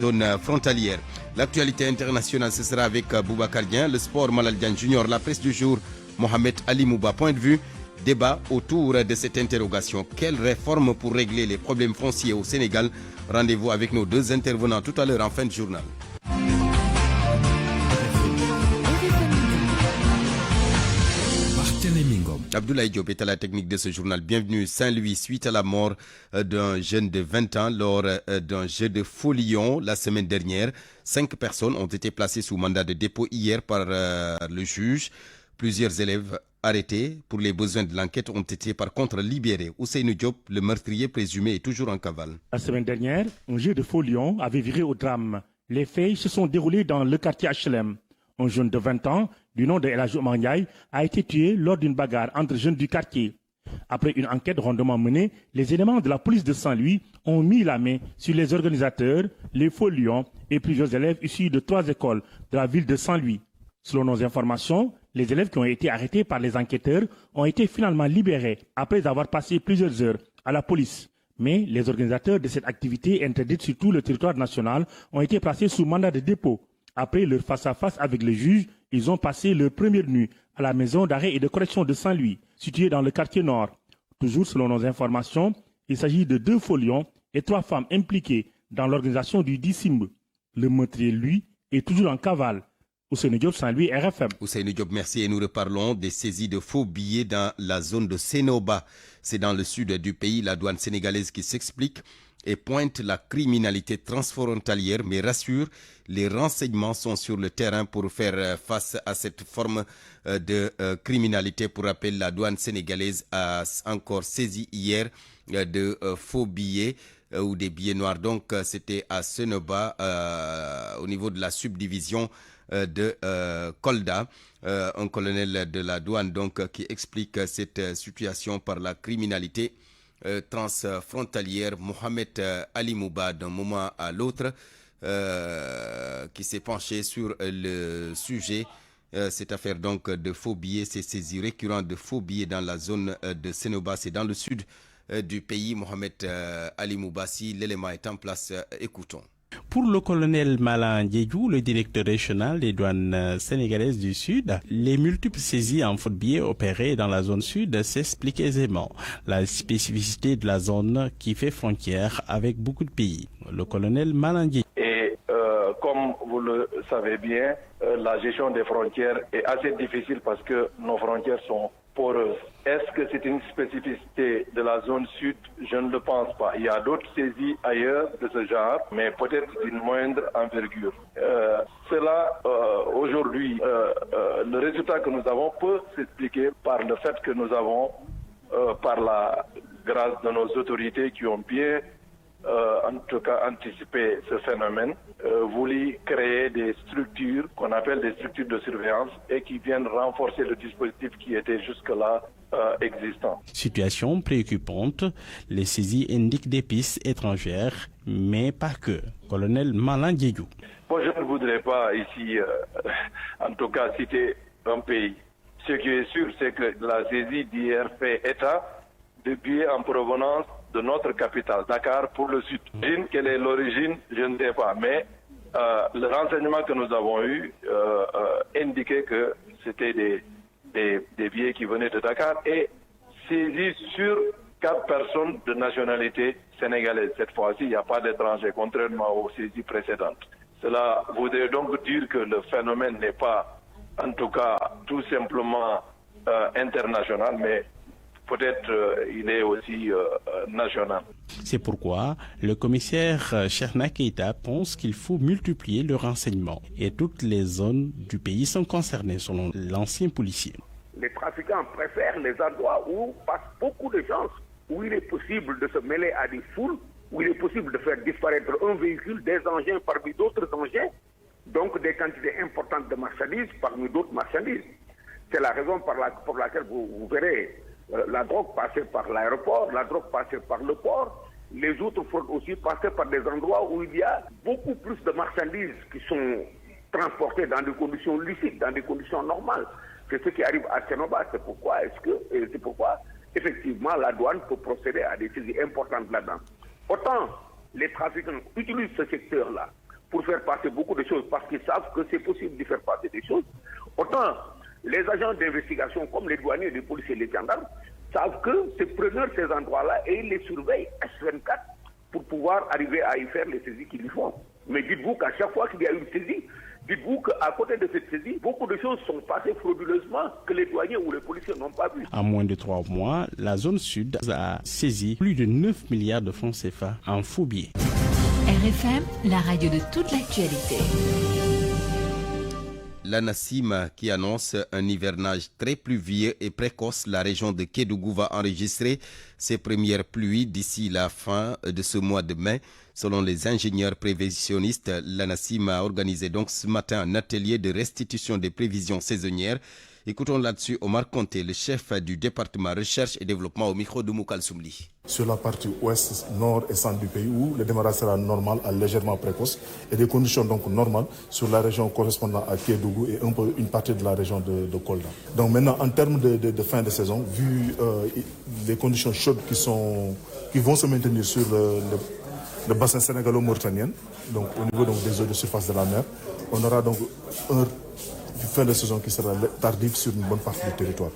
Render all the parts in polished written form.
zone frontalière. L'actualité internationale, ce sera avec Boubacar Dieng, le sport Malal Diagne Junior, la presse du jour, Mohamed Ali Mouba. Point de vue, débat autour de cette interrogation. Quelle réforme pour régler les problèmes fonciers au Sénégal? Rendez-vous avec nos deux intervenants tout à l'heure en fin de journal. Abdoulaye Diop est à la technique de ce journal. Bienvenue. Saint-Louis, suite à la mort d'un jeune de 20 ans lors d'un jeu de faux lion la semaine dernière. 5 personnes ont été placées sous mandat de dépôt hier par le juge. Plusieurs élèves arrêtés pour les besoins de l'enquête ont été par contre libérés. Ousseynou Diop, le meurtrier présumé, est toujours en cavale. La semaine dernière, un jeu de faux lion avait viré au drame. Les faits se sont déroulés dans le quartier HLM. Un jeune de 20 ans, du nom de El Hadji Omar Ndiaye, a été tué lors d'une bagarre entre jeunes du quartier. Après une enquête rondement menée, les éléments de la police de Saint-Louis ont mis la main sur les organisateurs, les faux lions et plusieurs élèves issus de 3 écoles de la ville de Saint-Louis. Selon nos informations, les élèves qui ont été arrêtés par les enquêteurs ont été finalement libérés après avoir passé plusieurs heures à la police. Mais les organisateurs de cette activité interdite sur tout le territoire national ont été placés sous mandat de dépôt. Après leur face-à-face avec le juge, ils ont passé leur première nuit à la maison d'arrêt et de correction de Saint-Louis, située dans le quartier nord. Toujours selon nos informations, il s'agit de 2 faux lions et 3 femmes impliquées dans l'organisation du Dissimbe. Le meurtrier, lui, est toujours en cavale. Ousseynou Diop, Saint-Louis, RFM. Ousseynou Diop, merci. Et nous reparlons des saisies de faux billets dans la zone de Sénoba. C'est dans le sud du pays, la douane sénégalaise qui s'explique et pointe la criminalité transfrontalière, mais rassure, les renseignements sont sur le terrain pour faire face à cette forme de criminalité. Pour rappel, la douane sénégalaise a encore saisi hier de faux billets ou des billets noirs. Donc, c'était à Sénoba, au niveau de la subdivision de Kolda, un colonel de la douane donc qui explique cette situation par la criminalité transfrontalière. Mohamed Ali Mouba, d'un moment à l'autre, qui s'est penché sur le sujet. Cette affaire donc de faux billets, ces saisies récurrentes de faux billets dans la zone de Sénoba, c'est dans le sud du pays. Mohamed Ali Mouba, si l'élément est en place, écoutons. Pour le colonel Malan Diédhiou, le directeur régional des douanes sénégalaises du Sud, les multiples saisies en faux billets opérées dans la zone sud s'expliquent aisément. La spécificité de la zone qui fait frontière avec beaucoup de pays. Le colonel Malan Diédhiou. Et comme vous le savez bien, la gestion des frontières est assez difficile parce que nos frontières sont poreuses. Est-ce que c'est une spécificité de la zone sud? Je ne le pense pas. Il y a d'autres saisies ailleurs de ce genre, mais peut-être d'une moindre envergure. Aujourd'hui, le résultat que nous avons peut s'expliquer par le fait que nous avons, par la grâce de nos autorités qui ont bien en tout cas anticiper ce phénomène, voulu créer des structures qu'on appelle des structures de surveillance et qui viennent renforcer le dispositif qui était jusque-là existant. Situation préoccupante, les saisies indiquent des pistes étrangères, mais pas que. Colonel Malan Diédhiou. Moi, je ne voudrais pas ici, en tout cas, citer un pays. Ce qui est sûr, c'est que la saisie d'hier fait état de billets en provenance de notre capitale, Dakar, pour le sud. Quelle est l'origine, je ne sais pas, mais le renseignement que nous avons eu indiquait que c'était des billets qui venaient de Dakar et saisis sur 4 personnes de nationalité sénégalaise. Cette fois-ci, il n'y a pas d'étrangers, contrairement aux saisies précédentes. Cela voudrait donc dire que le phénomène n'est pas, en tout cas, tout simplement international, mais peut-être il est aussi national. C'est pourquoi le commissaire Cheikhna Keita pense qu'il faut multiplier le renseignement. Et toutes les zones du pays sont concernées selon l'ancien policier. Les trafiquants préfèrent les endroits où passent beaucoup de gens, où il est possible de se mêler à des foules, où il est possible de faire disparaître un véhicule, des engins parmi d'autres engins, donc des quantités importantes de marchandises parmi d'autres marchandises. C'est la raison pour laquelle vous verrez la drogue passer par l'aéroport, la drogue passer par le port, les autres fraudes aussi passer par des endroits où il y a beaucoup plus de marchandises qui sont transportées dans des conditions licites, dans des conditions normales. C'est ce qui arrive à Sénoba. C'est pourquoi effectivement la douane peut procéder à des saisies importantes là-dedans. Autant les trafiquants utilisent ce secteur-là pour faire passer beaucoup de choses parce qu'ils savent que c'est possible de faire passer des choses. Autant les agents d'investigation comme les douaniers, les policiers et les gendarmes savent que c'est preneur ces endroits-là et ils les surveillent H24 pour pouvoir arriver à y faire les saisies qu'ils y font. Mais dites-vous qu'à chaque fois qu'il y a une saisie, dites-vous qu'à côté de cette saisie, beaucoup de choses sont passées frauduleusement que les douaniers ou les policiers n'ont pas vu. En moins de 3 mois, la zone sud a saisi plus de 9 milliards de francs CFA en faux billets. RFM, la radio de toute l'actualité. L'ANACIM qui annonce un hivernage très pluvieux et précoce, la région de Kédougou va enregistrer ses premières pluies d'ici la fin de ce mois de mai. Selon les ingénieurs prévisionnistes, l'ANACIM a organisé donc ce matin un atelier de restitution des prévisions saisonnières. Écoutons là-dessus Omar Conté, le chef du département recherche et développement au micro de Moukal Soumli. Sur la partie ouest, nord et centre du pays où le démarrage sera normal à légèrement précoce et des conditions donc normales sur la région correspondant à Kédougou et un peu une partie de la région de Kolda. Donc maintenant en termes de fin de saison, vu les conditions chaudes qui vont se maintenir sur le bassin sénégalo-mauritanien, donc au niveau donc, des eaux de surface de la mer, on aura donc une fin de saison qui sera tardive sur une bonne partie du territoire.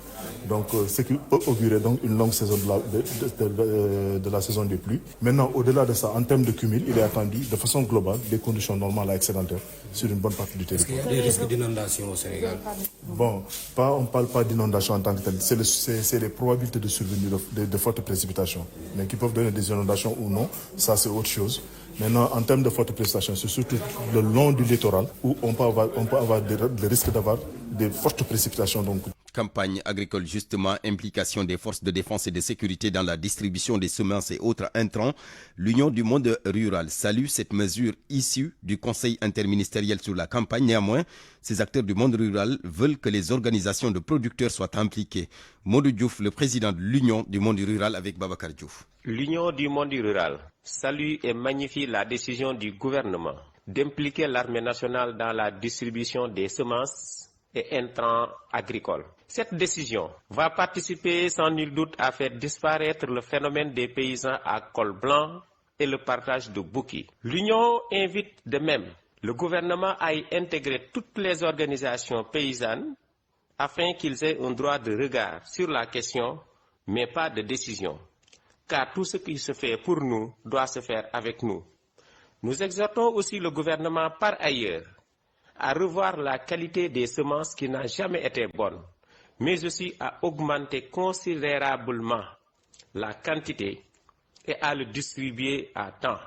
Donc, ce qui peut augurer donc une longue saison de la saison des pluies. Maintenant, au-delà de ça, en termes de cumul, il est attendu de façon globale des conditions normales à excédentaires sur une bonne partie du territoire. Est-ce qu'il y a des risques d'inondation au Sénégal? Bon, on ne parle pas d'inondation en tant que telle. C'est les probabilités de survenue de fortes précipitations. Mais qui peuvent donner des inondations ou non, ça c'est autre chose. Maintenant, en termes de fortes précipitations, c'est surtout le long du littoral où on peut avoir des risques d'avoir des fortes précipitations. Donc. Campagne agricole justement, implication des forces de défense et de sécurité dans la distribution des semences et autres intrants. L'Union du monde rural salue cette mesure issue du Conseil interministériel sur la campagne. Néanmoins, ces acteurs du monde rural veulent que les organisations de producteurs soient impliquées. Modou Diouf, le président de l'Union du monde rural avec Babacar Diouf. L'Union du monde rural salue et magnifie la décision du gouvernement d'impliquer l'armée nationale dans la distribution des semences et intrants agricoles. Cette décision va participer sans nul doute à faire disparaître le phénomène des paysans à col blanc et le partage de bouquets. L'Union invite de même le gouvernement à y intégrer toutes les organisations paysannes afin qu'ils aient un droit de regard sur la question, mais pas de décision. Car tout ce qui se fait pour nous doit se faire avec nous. Nous exhortons aussi le gouvernement par ailleurs à revoir la qualité des semences qui n'a jamais été bonne, mais aussi à augmenter considérablement la quantité et à le distribuer à temps.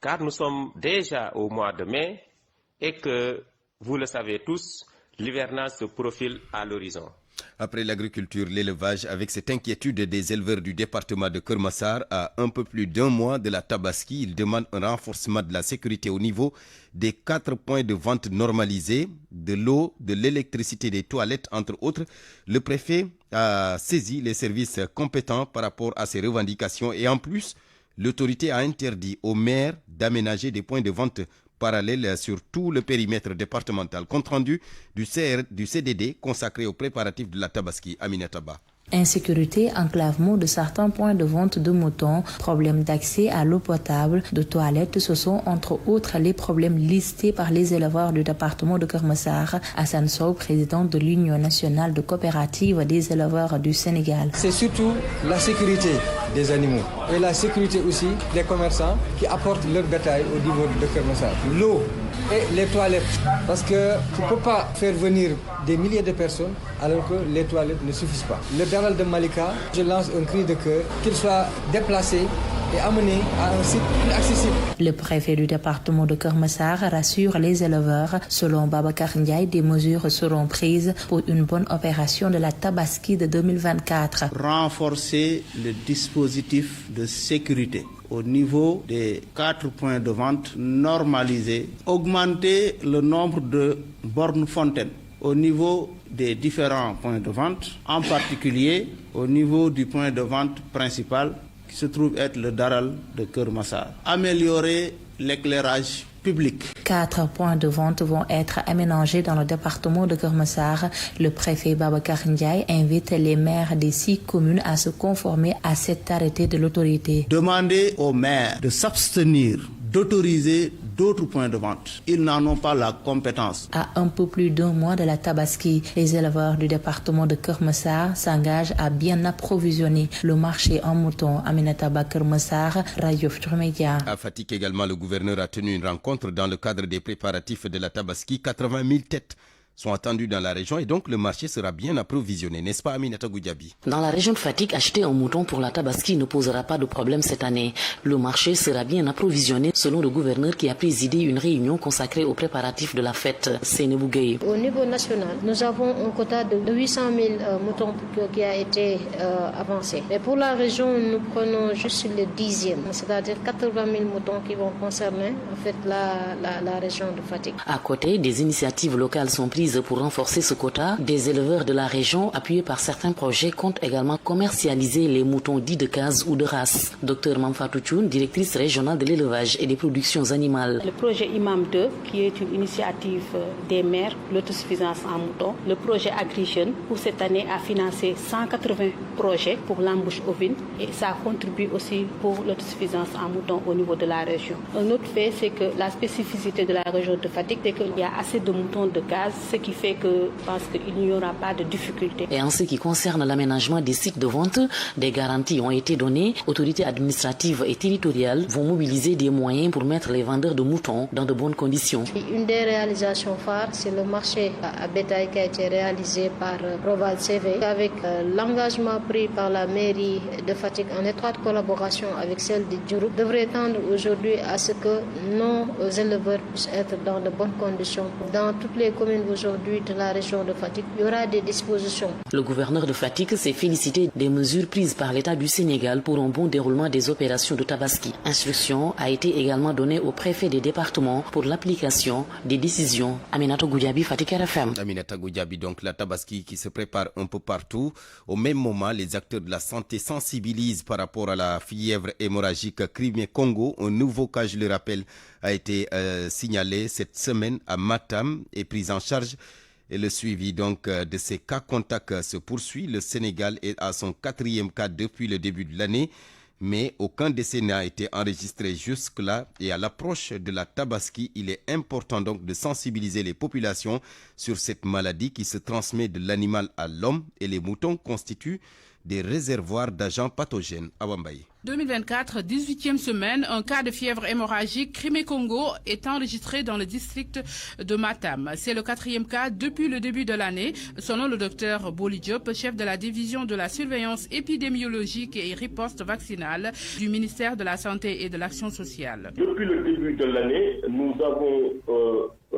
Car nous sommes déjà au mois de mai et que, vous le savez tous, l'hivernage se profile à l'horizon. Après l'agriculture, l'élevage, avec cette inquiétude des éleveurs du département de Keur Massar, à un peu plus d'un mois de la Tabaski, ils demandent un renforcement de la sécurité au niveau des 4 points de vente normalisés, de l'eau, de l'électricité, des toilettes, entre autres. Le préfet a saisi les services compétents par rapport à ces revendications et en plus, l'autorité a interdit aux maires d'aménager des points de vente parallèle sur tout le périmètre départemental. Compte rendu du CDD consacré aux préparatifs de la Tabaski. Aminata Ba. Insécurité, enclavement de certains points de vente de moutons, problèmes d'accès à l'eau potable, de toilettes, ce sont entre autres les problèmes listés par les éleveurs du département de Keur Massar. Hassan Sow, président de l'Union nationale de coopérative des éleveurs du Sénégal. C'est surtout la sécurité des animaux et la sécurité aussi des commerçants qui apportent leur bétail au niveau de Keur Massar. L'eau et les toilettes, parce que tu ne peux pas faire venir des milliers de personnes alors que les toilettes ne suffisent pas. Le Daral de Malika, je lance un cri de cœur qu'il soit déplacé et amené à un site plus accessible. Le préfet du département de Keur Massar rassure les éleveurs. Selon Babacar Ndiaye, des mesures seront prises pour une bonne opération de la Tabaski de 2024. Renforcer le dispositif de sécurité au niveau des 4 points de vente normalisés, augmenter le nombre de bornes fontaines au niveau des différents points de vente, en particulier au niveau du point de vente principal qui se trouve être le Daral de Keur Massar. Améliorer l'éclairage public. 4 points de vente vont être aménagés dans le département de Keur Massar. Le préfet Babacar Ndiaye invite les maires des 6 communes à se conformer à cet arrêté de l'autorité. Demander aux maires de s'abstenir d'autoriser d'autres points de vente. Ils n'en ont pas la compétence. À un peu plus d'un mois de la Tabaski, les éleveurs du département de Keur Massar s'engagent à bien approvisionner le marché en mouton. Aminata Ba, Keur Massar, Radio Futurs Médias. À Fatick également, le gouverneur a tenu une rencontre dans le cadre des préparatifs de la Tabaski. 80 000 têtes sont attendus dans la région et donc le marché sera bien approvisionné, n'est-ce pas Aminata Goudiaby? Dans la région de Fatick, acheter un mouton pour la Tabaski ne posera pas de problème cette année. Le marché sera bien approvisionné selon le gouverneur qui a présidé une réunion consacrée aux préparatifs de la fête. Seynabou Gueye. Au niveau national, nous avons un quota de 800 000 moutons qui a été avancé. Mais pour la région, nous prenons juste le 10e, c'est-à-dire 80 000 moutons qui vont concerner en fait la région de Fatick. À côté, des initiatives locales sont prises pour renforcer ce quota. Des éleveurs de la région, appuyés par certains projets, comptent également commercialiser les moutons dits de case ou de race. Dr Mamfatou Thioune, directrice régionale de l'élevage et des productions animales. Le projet Imam 2, qui est une initiative des maires, l'autosuffisance en moutons. Le projet AgriJeunes, pour cette année, a financé 180 projets pour l'embouche ovine et ça contribue aussi pour l'autosuffisance en moutons au niveau de la région. Un autre fait, c'est que la spécificité de la région de Fatick, c'est qu'il y a assez de moutons de case, ce qui fait que je pense qu'il n'y aura pas de difficultés. Et en ce qui concerne l'aménagement des sites de vente, des garanties ont été données. Autorités administratives et territoriales vont mobiliser des moyens pour mettre les vendeurs de moutons dans de bonnes conditions. Une des réalisations phares, c'est le marché à bétail qui a été réalisé par Proval CV avec l'engagement pris par la mairie de Fatick en étroite collaboration avec celle de Diouroup devrait tendre aujourd'hui à ce que nos éleveurs puissent être dans de bonnes conditions. Dans toutes les communes aujourd'hui de la région de Fatick, il y aura des dispositions. Le gouverneur de Fatick s'est félicité des mesures prises par l'État du Sénégal pour un bon déroulement des opérations de Tabaski. Instruction a été également donnée au préfet des départements pour l'application des décisions. Aminata Goudiaby, Fatick RFM. Aminata Goudiaby, donc la Tabaski qui se prépare un peu partout. Au même moment, les acteurs de la santé sensibilisent par rapport à la fièvre hémorragique Crimée-Congo. Un nouveau cas, je le rappelle, a été signalé cette semaine à Matam et pris en charge. Et le suivi donc de ces cas contacts se poursuit. Le Sénégal est à son 4e cas depuis le début de l'année, mais aucun décès n'a été enregistré jusque-là. Et à l'approche de la Tabaski, il est important donc de sensibiliser les populations sur cette maladie qui se transmet de l'animal à l'homme et les moutons constituent des réservoirs d'agents pathogènes. Awambaye. 2024, 18e semaine, un cas de fièvre hémorragique Crimée-Congo est enregistré dans le district de Matam. C'est le 4e cas depuis le début de l'année, selon le docteur Boli Diop, chef de la division de la surveillance épidémiologique et riposte vaccinale du ministère de la Santé et de l'Action sociale. Depuis le début de l'année, nous avons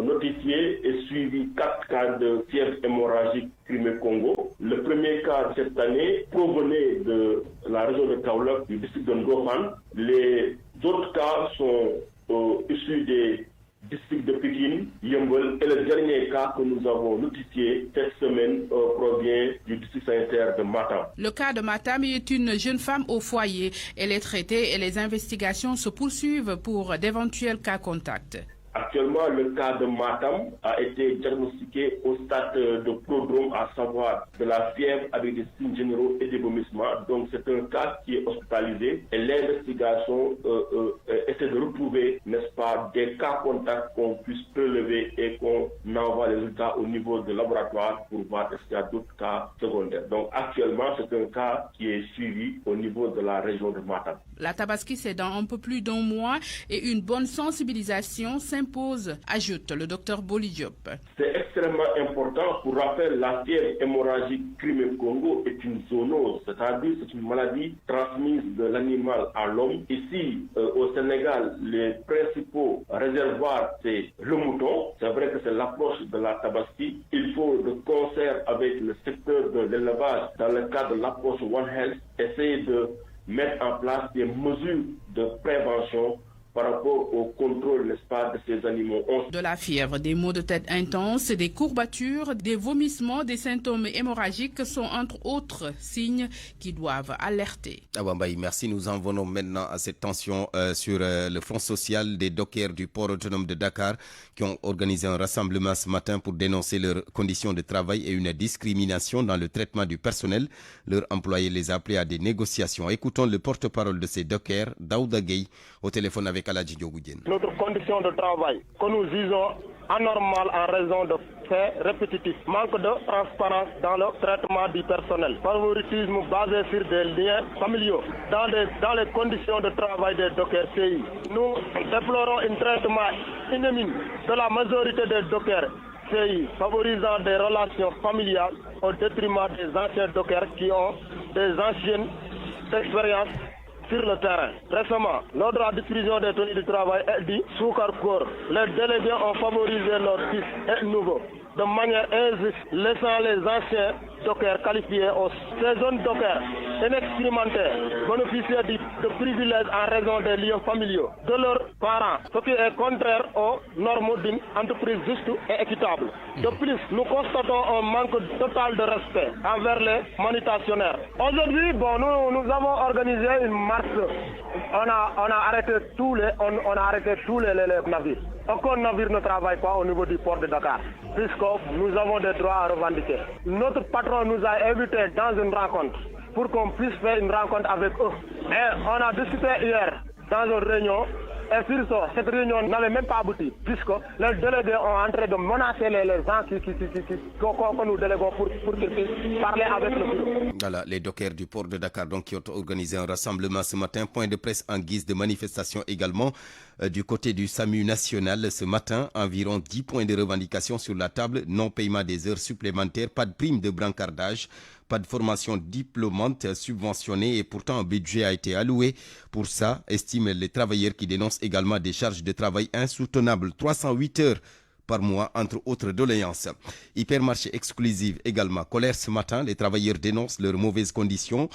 notifié et suivi 4 cas de fièvre hémorragique Crimée-Congo. Le premier cas cette année provenait de la région de Kaolack, du district de Ndofane. Les autres cas sont issus des districts de Pékin, Yeumbeul, et le dernier cas que nous avons notifié cette semaine provient du district sanitaire de Matam. Le cas de Matam est une jeune femme au foyer. Elle est traitée et les investigations se poursuivent pour d'éventuels cas contacts. Actuellement, le cas de Matam a été diagnostiqué au stade de prodrome, à savoir de la fièvre avec des signes généraux et des vomissements. Donc c'est un cas qui est hospitalisé et l'investigation essaie de retrouver, n'est-ce pas, des cas contacts qu'on puisse prélever et qu'on envoie les résultats au niveau de laboratoire pour voir s'il y a d'autres cas secondaires. Donc actuellement, c'est un cas qui est suivi au niveau de la région de Matam. La Tabaski, c'est dans un peu plus d'un mois et une bonne sensibilisation s'impose, ajoute le docteur Boli Diop. C'est extrêmement important. Pour rappel, la fièvre hémorragique Crimée-Congo est une zoonose, c'est-à-dire c'est une maladie transmise de l'animal à l'homme. Ici, au Sénégal, les principaux réservoirs, c'est le mouton. C'est vrai que c'est l'approche de la Tabaski. Il faut, de concert avec le secteur de l'élevage, dans le cadre de l'approche One Health, essayer de mettre en place des mesures de prévention par rapport au contrôle, n'est-ce pas, de ces animaux. De la fièvre, des maux de tête intenses, des courbatures, des vomissements, des symptômes hémorragiques sont entre autres signes qui doivent alerter. Awambaye, merci. Nous en venons maintenant à cette tension sur le front social des dockers du port autonome de Dakar qui ont organisé un rassemblement ce matin pour dénoncer leurs conditions de travail et une discrimination dans le traitement du personnel. Leurs employés les a appelés à des négociations. Écoutons le porte-parole de ces dockers, Daouda Gueye, au téléphone avec avec Aladji Diogoudien. Notre condition de travail que nous jugeons anormale en raison de faits répétitifs, manque de transparence dans le traitement du personnel, favoritisme basé sur des liens familiaux dans les conditions de travail des dockers CI. Nous déplorons un traitement inhumain de la majorité des dockers CI, favorisant des relations familiales au détriment des anciens dockers qui ont des anciennes expériences sur le terrain. Récemment, lors de la diffusion des tenues de travail et du Soukarkor, les délégués ont favorisé leurs fils et nouveaux de manière injuste, laissant les anciens dockers qualifiés aux saisons dockers inexpérimentés bénéficier de privilèges en raison des liens familiaux de leurs parents, ce qui est contraire aux normes d'une entreprise juste et équitable. De plus, nous constatons un manque total de respect envers les manutentionnaires. Aujourd'hui, nous avons organisé une marche. On a arrêté tous les navires. Aucun navire ne travaille pas au niveau du port de Dakar, puisque nous avons des droits à revendiquer. Notre patron nous a invités dans une rencontre pour qu'on puisse faire une rencontre avec eux. Et on a discuté hier dans une réunion. Et sur ça, cette réunion n'avait même pas abouti, puisque les délégués ont en train de menacer les gens que nous déléguons pour qu'ils puissent parler avec le bureau. Voilà, les dockers du port de Dakar donc, qui ont organisé un rassemblement ce matin. Point de presse en guise de manifestation également du côté du SAMU national. Ce matin, environ 10 points de revendication sur la table. Non-paiement des heures supplémentaires, pas de prime de brancardage. Pas de formation diplômante subventionnée et pourtant un budget a été alloué. Pour ça, estiment les travailleurs qui dénoncent également des charges de travail insoutenables. 308 heures par mois, entre autres doléances. Hypermarché exclusif également. Colère ce matin, les travailleurs dénoncent leurs mauvaises conditions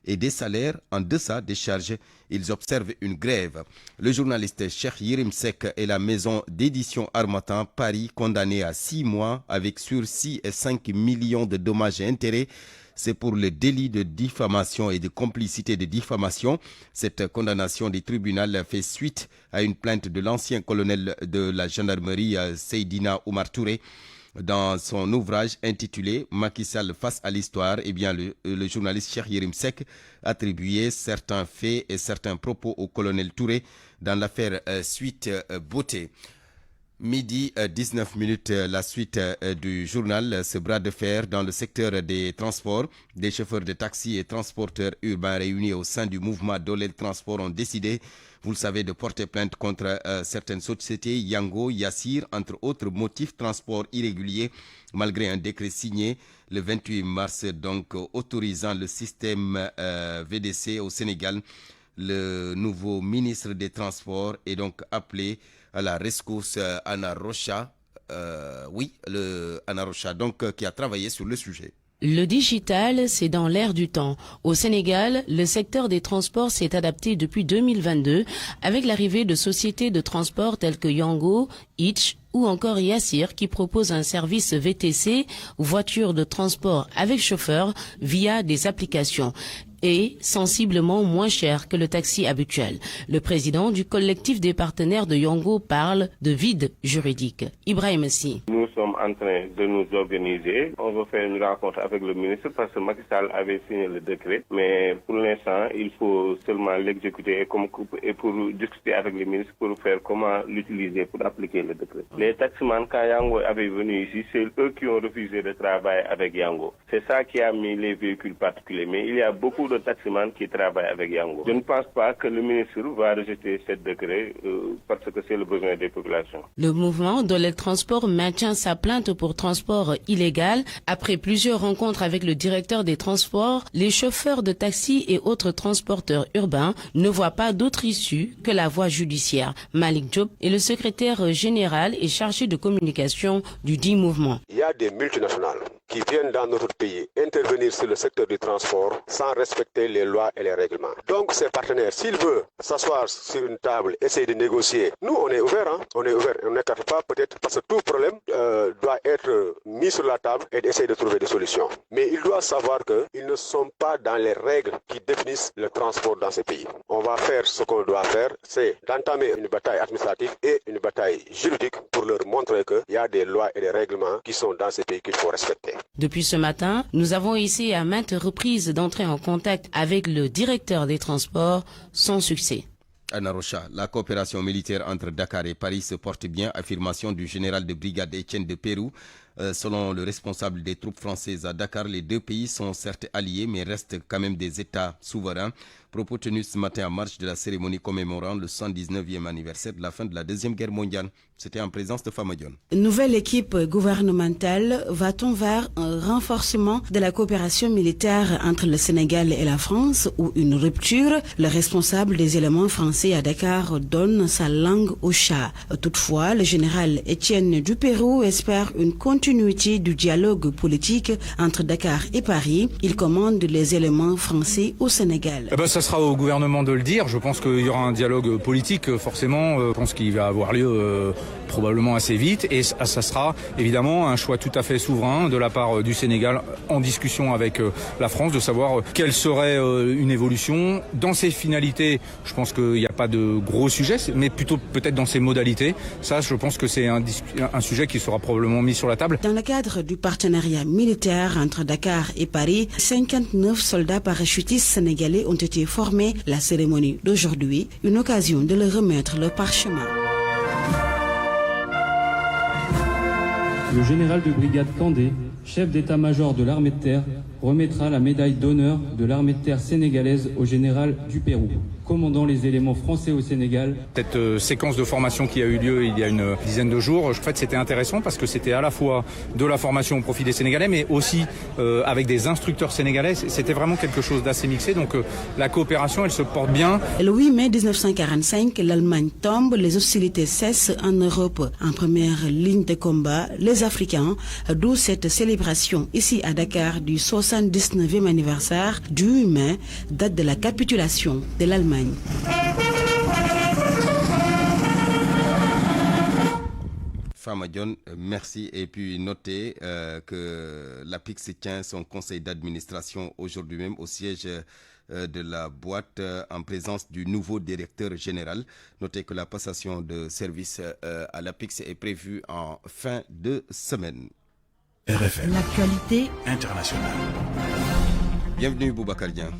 et des salaires en deçà des charges. Ils observent une grève. Le journaliste Cheikh Yérim Seck et la maison d'édition Harmattan Paris condamnés à 6 mois avec sursis et 5 millions de dommages et intérêts. C'est pour le délit de diffamation et de complicité de diffamation. Cette condamnation du tribunal fait suite à une plainte de l'ancien colonel de la gendarmerie Seydina Oumar Touré. Dans son ouvrage intitulé Macky Sall face à l'histoire, eh bien le journaliste Cheikh Yérim Seck attribuait certains faits et certains propos au colonel Touré dans l'affaire Suite Beauté. Midi 19 minutes, la suite du journal, ce bras de fer dans le secteur des transports. Des chauffeurs de taxi et transporteurs urbains réunis au sein du mouvement Dolel Transport ont décidé, vous le savez, de porter plainte contre certaines sociétés, Yango, Yassir, entre autres motifs transport irrégulier, malgré un décret signé le 28 mars, donc autorisant le système VDC au Sénégal. Le nouveau ministre des Transports est donc appelé à la rescousse, Anna Rocha. Anna Rocha, donc, qui a travaillé sur le sujet. Le digital, c'est dans l'air du temps. Au Sénégal, le secteur des transports s'est adapté depuis 2022 avec l'arrivée de sociétés de transport telles que Yango, Hitch ou encore Yassir qui proposent un service VTC, voiture de transport avec chauffeur, via des applications, et sensiblement moins cher que le taxi habituel. Le président du collectif des partenaires de Yango parle de vide juridique. Ibrahim Si. Nous sommes en train de nous organiser. On va faire une rencontre avec le ministre parce que Macky Sall avait signé le décret. Mais pour l'instant, il faut seulement l'exécuter et pour discuter avec le ministre pour faire comment l'utiliser pour appliquer le décret. Les taximans, quand Yango avait venu ici, c'est eux qui ont refusé de travailler avec Yango. C'est ça qui a mis les véhicules particuliers. Mais il y a beaucoup de taximans qui travaillent avec Yango. Je ne pense pas que le ministre va rejeter ce décret parce que c'est le besoin des populations. Le mouvement Dolel Transport maintient sa plainte pour transport illégal. Après plusieurs rencontres avec le directeur des transports, les chauffeurs de taxi et autres transporteurs urbains ne voient pas d'autre issue que la voie judiciaire. Malik Diop est le secrétaire général et chargé de communication du dit mouvement. Il y a des multinationales qui viennent dans notre pays intervenir sur le secteur du transport sans respecter les lois et les règlements. Donc ces partenaires, s'ils veulent s'asseoir sur une table, essayer de négocier, nous on est ouvert, on n'écarte pas peut-être parce que tout problème doit être mis sur la table et d'essayer de trouver des solutions. Mais ils doivent savoir qu'ils ne sont pas dans les règles qui définissent le transport dans ces pays. On va faire ce qu'on doit faire, c'est d'entamer une bataille administrative et une bataille juridique pour leur montrer qu'il y a des lois et des règlements qui sont dans ces pays qu'il faut respecter. Depuis ce matin, nous avons essayé à maintes reprises d'entrer en contact avec le directeur des transports, sans succès. Anna Rocha, la coopération militaire entre Dakar et Paris se porte bien, affirmation du général de brigade Étienne de Pérou. Selon le responsable des troupes françaises à Dakar, les deux pays sont certes alliés mais restent quand même des États souverains. Propos tenus ce matin en marge de la cérémonie commémorant le 119e anniversaire de la fin de la Deuxième Guerre mondiale. C'était en présence de Famadion. Nouvelle équipe gouvernementale, va-t-on vers un renforcement de la coopération militaire entre le Sénégal et la France ou une rupture? Le responsable des éléments français à Dakar donne sa langue au chat. Toutefois, le général Étienne du Pérou espère une continuité du dialogue politique entre Dakar et Paris. Il commande les éléments français au Sénégal. Ça sera au gouvernement de le dire. Je pense qu'il y aura un dialogue politique, forcément. Je pense qu'il va avoir lieu probablement assez vite. Et ça sera évidemment un choix tout à fait souverain de la part du Sénégal en discussion avec la France de savoir quelle serait une évolution. Dans ses finalités, je pense qu'il n'y a pas de gros sujets, mais plutôt peut-être dans ses modalités. Ça, je pense que c'est un sujet qui sera probablement mis sur la table. Dans le cadre du partenariat militaire entre Dakar et Paris, 59 soldats parachutistes sénégalais ont été formés. La cérémonie d'aujourd'hui, une occasion de leur remettre le parchemin. Le général de brigade Kandé, chef d'état-major de l'armée de terre, remettra la médaille d'honneur de l'armée de terre sénégalaise au général du Pérou, commandant les éléments français au Sénégal. Cette séquence de formation qui a eu lieu il y a une dizaine de jours, en fait c'était intéressant parce que c'était à la fois de la formation au profit des Sénégalais, mais aussi avec des instructeurs sénégalais. C'était vraiment quelque chose d'assez mixé, donc la coopération elle se porte bien. Le 8 mai 1945, l'Allemagne tombe, les hostilités cessent en Europe. En première ligne de combat, les Africains, d'où cette célébration ici à Dakar du 79e anniversaire du 8 mai, date de la capitulation de l'Allemagne. Famadion, merci. Et puis notez que l'APIX tient son conseil d'administration aujourd'hui même au siège de la boîte en présence du nouveau directeur général. Notez que la passation de service à l'APIX est prévue en fin de semaine. RFM. L'actualité internationale. Bienvenue Boubacar Dieng.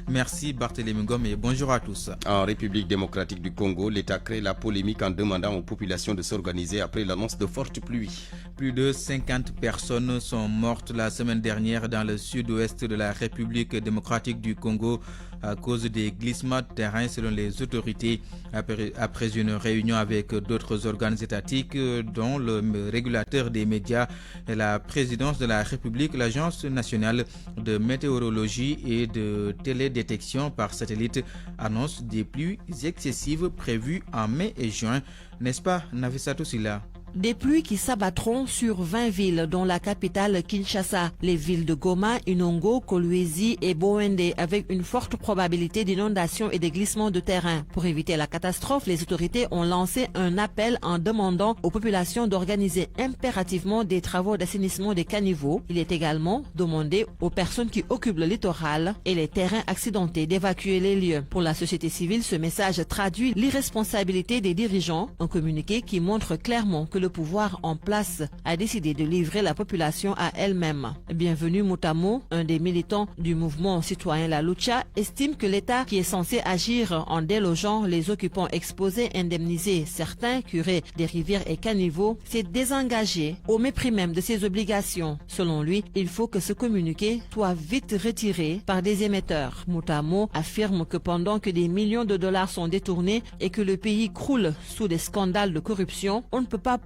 Merci Barthélémy Ngom et bonjour à tous. En République démocratique du Congo, l'État crée la polémique en demandant aux populations de s'organiser après l'annonce de fortes pluies. Plus de 50 personnes sont mortes la semaine dernière dans le sud-ouest de la République démocratique du Congo à cause des glissements de terrain selon les autorités. Après une réunion avec d'autres organes étatiques dont le régulateur des médias et la présidence de la République, l'Agence nationale de météorologie et de télédétection par satellite annonce des pluies excessives prévues en mai et juin. N'est-ce pas, Nafissatou Silla? Des pluies qui s'abattront sur 20 villes, dont la capitale Kinshasa, les villes de Goma, Inongo, Kolwezi et Bowende, avec une forte probabilité d'inondation et de glissement de terrain. Pour éviter la catastrophe, les autorités ont lancé un appel en demandant aux populations d'organiser impérativement des travaux d'assainissement des caniveaux. Il est également demandé aux personnes qui occupent le littoral et les terrains accidentés d'évacuer les lieux. Pour la société civile, ce message traduit l'irresponsabilité des dirigeants. Un communiqué qui montre clairement que le pouvoir en place a décidé de livrer la population à elle-même. Bienvenue Moutamo, un des militants du mouvement citoyen La Lucha, estime que l'État, qui est censé agir en délogeant les occupants exposés, indemniser certains curés des rivières et caniveaux, s'est désengagé au mépris même de ses obligations. Selon lui, il faut que ce communiqué soit vite retiré par des émetteurs. Moutamo affirme que pendant que des millions de dollars sont détournés et que le pays croule sous des scandales de corruption, on ne peut pas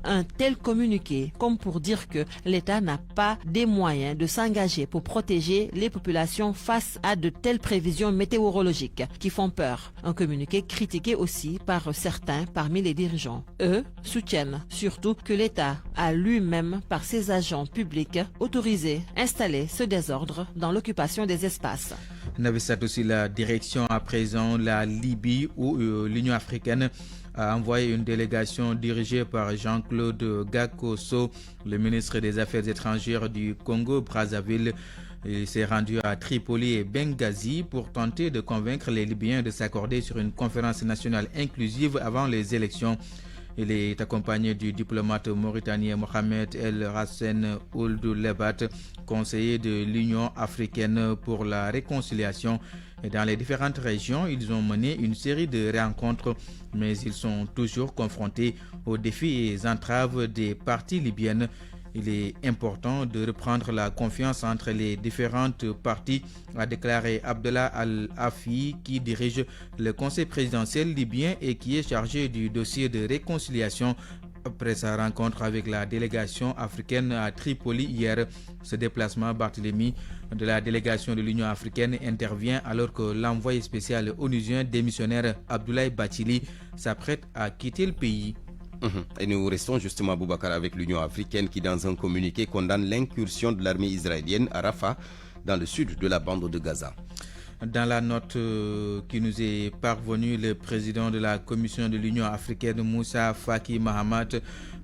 un tel communiqué comme pour dire que l'État n'a pas des moyens de s'engager pour protéger les populations face à de telles prévisions météorologiques qui font peur. Un communiqué critiqué aussi par certains parmi les dirigeants. Eux soutiennent surtout que l'État a lui-même, par ses agents publics, autorisé, installé ce désordre dans l'occupation des espaces. Navissat aussi la direction à présent la Libye ou l'Union africaine a envoyé une délégation dirigée par Jean-Claude Gakoso, le ministre des Affaires étrangères du Congo-Brazzaville. Il s'est rendu à Tripoli et Benghazi pour tenter de convaincre les Libyens de s'accorder sur une conférence nationale inclusive avant les élections. Il est accompagné du diplomate mauritanien Mohamed El Hassen Ould Lebat, conseiller de l'Union africaine pour la réconciliation. Et dans les différentes régions, ils ont mené une série de rencontres, mais ils sont toujours confrontés aux défis et entraves des parties libyennes. Il est important de reprendre la confiance entre les différentes parties, a déclaré Abdallah Al-Afi, qui dirige le conseil présidentiel libyen et qui est chargé du dossier de réconciliation. Après sa rencontre avec la délégation africaine à Tripoli hier, ce déplacement Barthélemy de la délégation de l'Union africaine intervient alors que l'envoyé spécial onusien démissionnaire Abdoulaye Bathily s'apprête à quitter le pays. Et nous restons justement, Boubacar, avec l'Union africaine qui, dans un communiqué, condamne l'incursion de l'armée israélienne à Rafah, dans le sud de la bande de Gaza. Dans la note qui nous est parvenue, le président de la Commission de l'Union africaine, Moussa Faki Mahamat,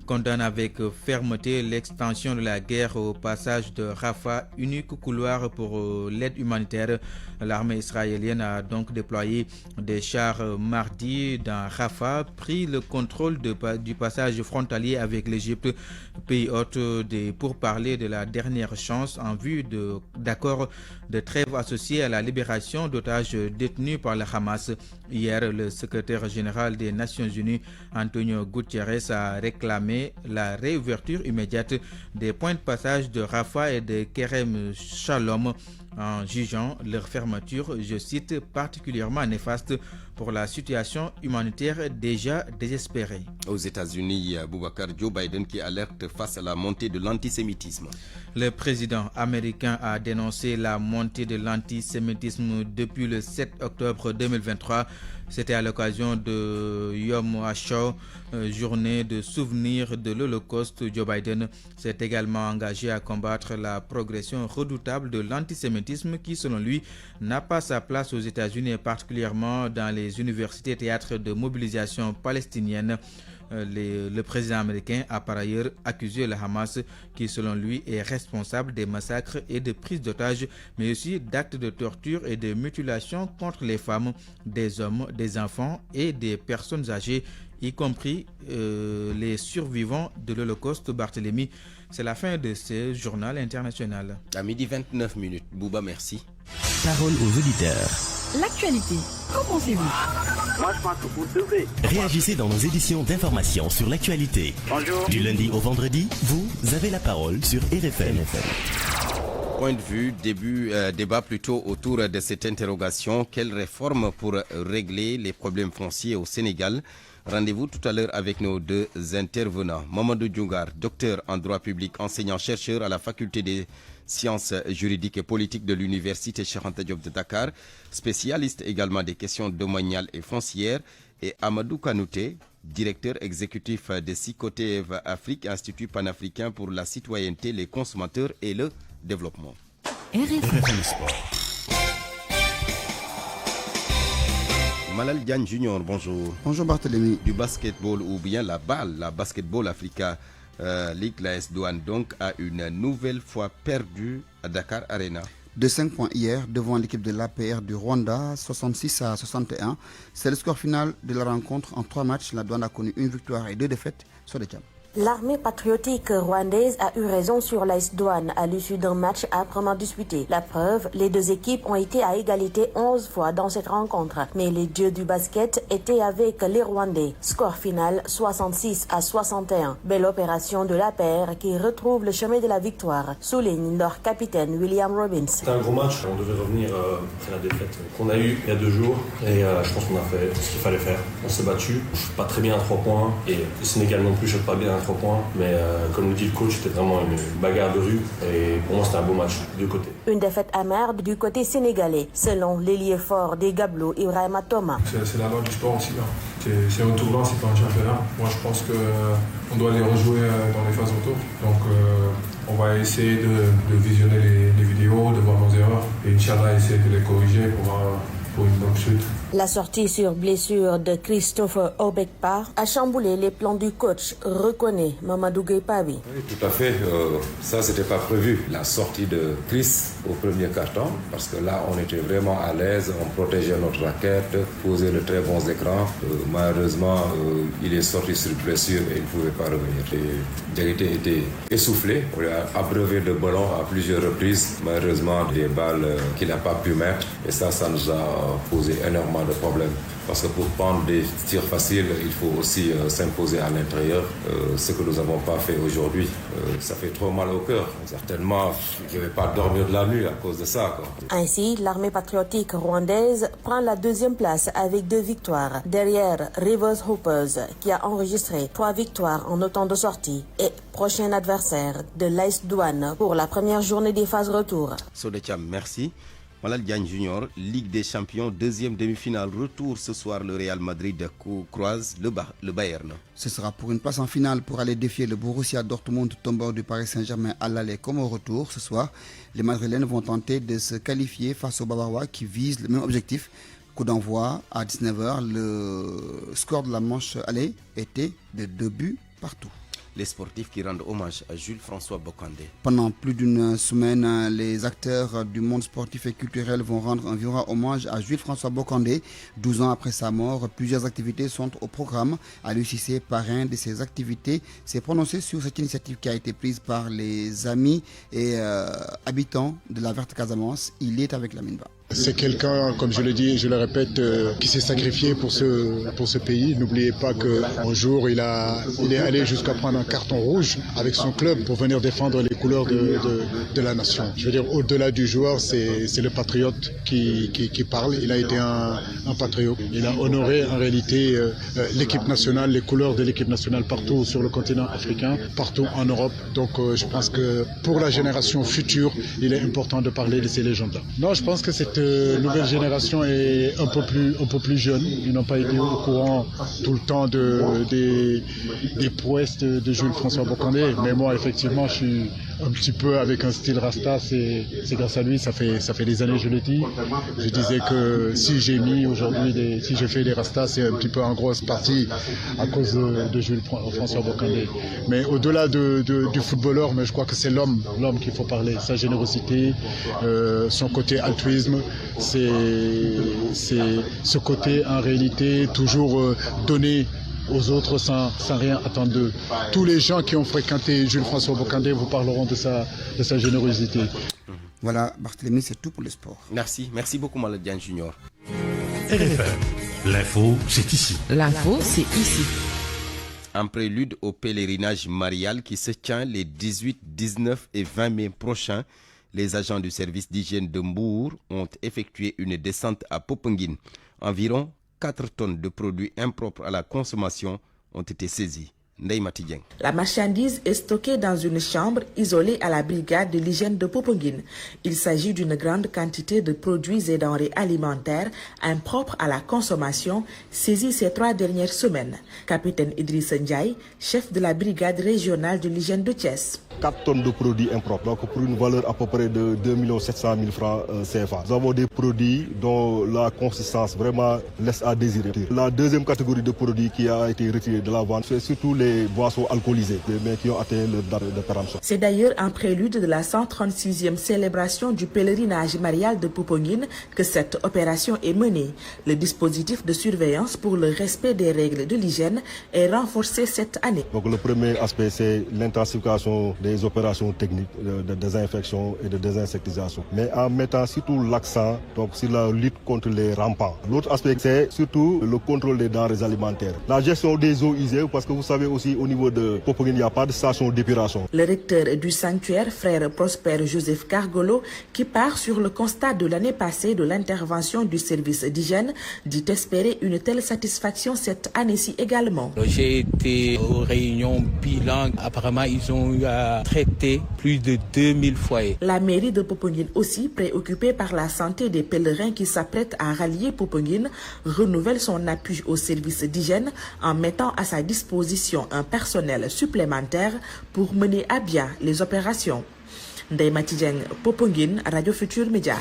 condamne avec fermeté l'extension de la guerre au passage de Rafah, unique couloir pour l'aide humanitaire. L'armée israélienne a donc déployé des chars mardi dans Rafah, pris le contrôle du passage frontalier avec l'Égypte, pays hôte pour parler de la dernière chance en vue d'accords de trêve associés à la libération d'otages détenus par le Hamas. Hier, le secrétaire général des Nations Unies, Antonio Guterres, a réclamé la réouverture immédiate des points de passage de Rafah et de Kerem Shalom, en jugeant leur fermeture, je cite, particulièrement néfaste pour la situation humanitaire déjà désespérée. Aux États-Unis, Boubacar, Joe Biden qui alerte face à la montée de l'antisémitisme. Le président américain a dénoncé la montée de l'antisémitisme depuis le 7 octobre 2023. C'était à l'occasion de Yom HaShoah, journée de souvenir de l'Holocauste. Joe Biden s'est également engagé à combattre la progression redoutable de l'antisémitisme qui, selon lui, n'a pas sa place aux États-Unis et particulièrement dans les universités théâtres de mobilisation palestinienne. Le président américain a par ailleurs accusé le Hamas qui, selon lui, est responsable des massacres et de prises d'otages, mais aussi d'actes de torture et de mutilation contre les femmes, des hommes, des enfants et des personnes âgées, y compris les survivants de l'Holocauste. Barthélemy, c'est la fin de ce journal international. À midi 29 minutes. Bouba, merci. Parole aux auditeurs. L'actualité, qu'en pensez-vous? Moi, je pense que vous devez. Réagissez dans nos éditions d'information sur l'actualité. Bonjour. Du lundi au vendredi, vous avez la parole sur RFM. Point de vue, débat plutôt autour de cette interrogation. Quelle réforme pour régler les problèmes fonciers au Sénégal? Rendez-vous tout à l'heure avec nos deux intervenants. Mamadou Djungar, docteur en droit public, enseignant-chercheur à la faculté des sciences juridiques et politiques de l'université Cheikh Anta Diop de Dakar, spécialiste également des questions domaniales et foncières, et Amadou Kanouté, directeur exécutif de Sicotev Afrique, Institut panafricain pour la citoyenneté, les consommateurs et le développement. RFM Sport. Malal Diagne Junior, bonjour. Bonjour Barthélemy. Du basketball ou bien la balle, la Basketball Africa League, la AS Douane donc a une nouvelle fois perdu à Dakar Arena. De 5 points hier devant l'équipe de l'APR du Rwanda, 66-61. C'est le score final de la rencontre. En 3 matchs, la Douane a connu une victoire et 2 défaites sur les Tchad. L'armée patriotique rwandaise a eu raison sur l'AS Douane à l'issue d'un match âprement disputé. La preuve, les deux équipes ont été à égalité 11 fois dans cette rencontre. Mais les dieux du basket étaient avec les Rwandais. Score final 66-61. Belle opération de l'APR qui retrouve le chemin de la victoire, souligne leur capitaine William Robbins. C'était un gros match, on devait revenir après la défaite qu'on a eue il y a 2 jours. Et je pense qu'on a fait ce qu'il fallait faire. On s'est battu, pas très bien à 3 points. Et le Sénégal non plus, je ne pas bien à 3 points, mais comme le dit le coach, c'était vraiment une bagarre de rue et pour moi c'était un beau match des deux côtés. Une défaite amère du côté sénégalais, selon l'ailier fort des Gablots, Ibrahima Thomas. C'est la loi du sport aussi. C'est un tournoi, c'est pas un championnat. Moi je pense qu'on doit les rejouer dans les phases retour. Donc on va essayer de visionner les vidéos, de voir nos erreurs et Inch'Allah essayer de les corriger pour une bonne suite. La sortie sur blessure de Christopher Obekpa a chamboulé les plans du coach, reconnaît Mamadou Gueye-Pabi. Oui, tout à fait. Ça, c'était pas prévu. La sortie de Chris au premier carton, parce que là, on était vraiment à l'aise, on protégeait notre raquette, posait de très bons écrans. Malheureusement, il est sorti sur blessure et il ne pouvait pas revenir. Diakité était essoufflé. On lui a abreuvé de ballons à plusieurs reprises. Malheureusement, des balles qu'il n'a pas pu mettre. Et ça nous a posé énormément de problèmes. Parce que pour prendre des tirs faciles, il faut aussi s'imposer à l'intérieur, ce que nous n'avons pas fait aujourd'hui. Ça fait trop mal au cœur. Certainement, je ne vais pas dormir de la nuit à cause de ça. Ainsi, l'armée patriotique rwandaise prend la deuxième place avec 2 victoires, derrière Rivers Hoopers, qui a enregistré 3 victoires en autant de sorties, et prochain adversaire de l'AS Douane pour la première journée des phases retour. Sodetiam, merci. Malal Diagne Junior, Ligue des Champions, deuxième demi-finale. Retour ce soir, le Real Madrid croise le Bayern. Ce sera pour une place en finale pour aller défier le Borussia Dortmund, tombeur du Paris Saint-Germain à l'aller comme au retour. Ce soir, les Madrilènes vont tenter de se qualifier face aux Bavarois qui visent le même objectif. Coup d'envoi à 19h. Le score de la manche aller était de 2 buts partout. Les sportifs qui rendent hommage à Jules-François Bocandé. Pendant plus d'une semaine, les acteurs du monde sportif et culturel vont rendre un vibrant hommage à Jules-François Bocandé. 12 ans après sa mort, plusieurs activités sont au programme. Aliou Cissé, parrain de ces activités, s'est prononcé sur cette initiative qui a été prise par les amis et habitants de la Verte Casamance. Il est avec Lamine-Ba. C'est quelqu'un, comme je le dis et je le répète, qui s'est sacrifié pour ce pays. N'oubliez pas qu'un jour, il est allé jusqu'à prendre un carton rouge avec son club pour venir défendre les couleurs de la nation. Je veux dire, au-delà du joueur, c'est le patriote qui parle. Il a été un patriote. Il a honoré en réalité l'équipe nationale, les couleurs de l'équipe nationale partout sur le continent africain, partout en Europe. Donc je pense que pour la génération future, il est important de parler de ces légendes-là. Non, je pense que cette nouvelle génération est un peu plus jeune. Ils n'ont pas été au courant tout le temps des prouesses de Jules-François Bocandé. Mais moi, effectivement, je suis un petit peu avec un style Rasta. C'est grâce à lui, ça fait des années, je le dis. Je disais que si j'ai mis aujourd'hui, si je fais des Rastas, c'est un petit peu en grosse partie à cause de Jules-François Bocandé. Mais au-delà du footballeur, mais je crois que c'est l'homme qu'il faut parler. Sa générosité, son côté altruisme, c'est ce côté en réalité toujours donné aux autres sans rien attendre d'eux. Tous les gens qui ont fréquenté Jules-François Bocandé vous parleront de sa générosité. Voilà, Barthélémy, c'est tout pour le sport. Merci beaucoup Malal Diagne Junior. RFM, l'info, c'est ici. L'info, c'est ici. En prélude au pèlerinage marial qui se tient les 18, 19 et 20 mai prochains, les agents du service d'hygiène de Mbour ont effectué une descente à Popenguine. Environ 4 tonnes de produits impropres à la consommation ont été saisis. La marchandise est stockée dans une chambre isolée à la brigade de l'hygiène de Popenguine. Il s'agit d'une grande quantité de produits et denrées alimentaires impropres à la consommation saisis ces 3 dernières semaines. Capitaine Idriss Ndiaye, chef de la brigade régionale de l'hygiène de Thiès. 4 tonnes de produits impropres, donc pour une valeur à peu près de 2 700 000 francs CFA. Nous avons des produits dont la consistance vraiment laisse à désirer. La deuxième catégorie de produits qui a été retirée de la vente, c'est surtout les boissons alcoolisées, mais qui ont atteint le date de péremption. C'est d'ailleurs en prélude de la 136e célébration du pèlerinage marial de Popenguine que cette opération est menée. Le dispositif de surveillance pour le respect des règles de l'hygiène est renforcé cette année. Donc le premier aspect, c'est l'intensification des opérations techniques de désinfection et de désinsectisation, mais en mettant surtout l'accent sur la lutte contre les rampants. L'autre aspect, c'est surtout le contrôle des denrées alimentaires. La gestion des eaux usées, parce que vous savez aussi au niveau de Popenguine, il n'y a pas de station d'épuration. Le recteur du sanctuaire, frère Prosper Joseph Cargolo, qui part sur le constat de l'année passée de l'intervention du service d'hygiène, dit espérer une telle satisfaction cette année-ci également. J'ai été aux réunions bilan. Apparemment, ils ont eu à traiter plus de 2000 foyers. La mairie de Popenguine aussi, préoccupée par la santé des pèlerins qui s'apprêtent à rallier Popenguine, renouvelle son appui au service d'hygiène en mettant à sa disposition un personnel supplémentaire pour mener à bien les opérations. Ndeye Mati Dieng, Popenguine, Radio Futur Média.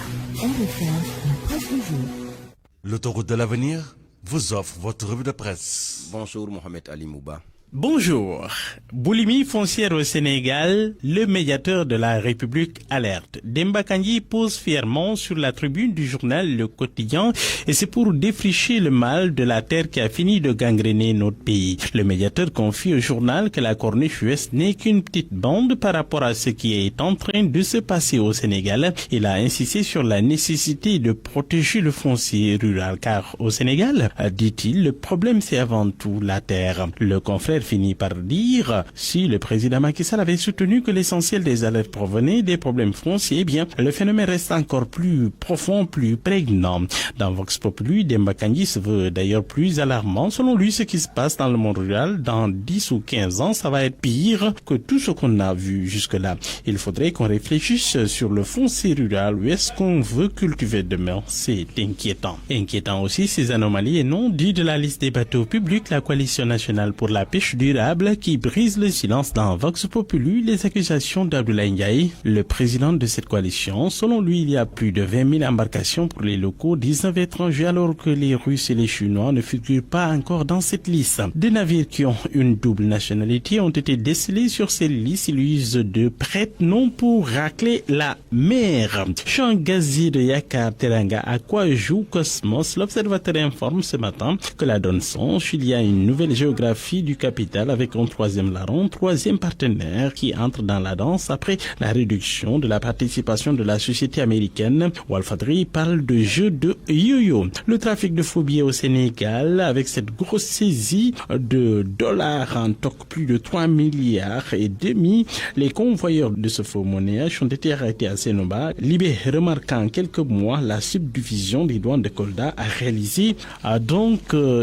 L'autoroute de l'avenir vous offre votre revue de presse. Bonjour Mohamed Ali Mouba. Bonjour. Boulimie foncière au Sénégal, le médiateur de la République alerte. Demba Kandji pose fièrement sur la tribune du journal Le Quotidien et c'est pour défricher le mal de la terre qui a fini de gangréner notre pays. Le médiateur confie au journal que la Corniche ouest n'est qu'une petite bande par rapport à ce qui est en train de se passer au Sénégal. Il a insisté sur la nécessité de protéger le foncier rural car au Sénégal, dit-il, le problème c'est avant tout la terre. Le confrère finit par dire, si le président Macky Sall avait soutenu que l'essentiel des alertes provenaient des problèmes fonciers, eh bien, le phénomène reste encore plus profond, plus prégnant. Dans Vox Populi, Demba Kandji se veut d'ailleurs plus alarmant. Selon lui, ce qui se passe dans le monde rural, dans 10 ou 15 ans, ça va être pire que tout ce qu'on a vu jusque-là. Il faudrait qu'on réfléchisse sur le foncier rural. Où est-ce qu'on veut cultiver demain? C'est inquiétant. Inquiétant aussi ces anomalies et non dit de la liste des bateaux publics, la coalition nationale pour la pêche durable qui brise le silence dans Vox Populi, les accusations d'Abdoulaye Ndiaye, le président de cette coalition. Selon lui, il y a plus de 20 000 embarcations pour les locaux, 19 étrangers, alors que les Russes et les Chinois ne figurent pas encore dans cette liste. Des navires qui ont une double nationalité ont été décelés sur ces listes. Ils usent de prête-noms pour racler la mer. Champ gazier de Yakar Teranga, à quoi joue Cosmos? L'Observateur informe ce matin que la donne songe. Il y a une nouvelle géographie du capital avec un troisième larron, troisième partenaire qui entre dans la danse après la réduction de la participation de la société américaine. Walfadri parle de jeu de yo-yo. Le trafic de faux billets au Sénégal avec cette grosse saisie de dollars en toc, plus de 3 milliards et demi. Les convoyeurs de ce faux monnayage ont été arrêtés à Sénoba. Libé remarquant en quelques mois la subdivision des douanes de Kolda a réalisé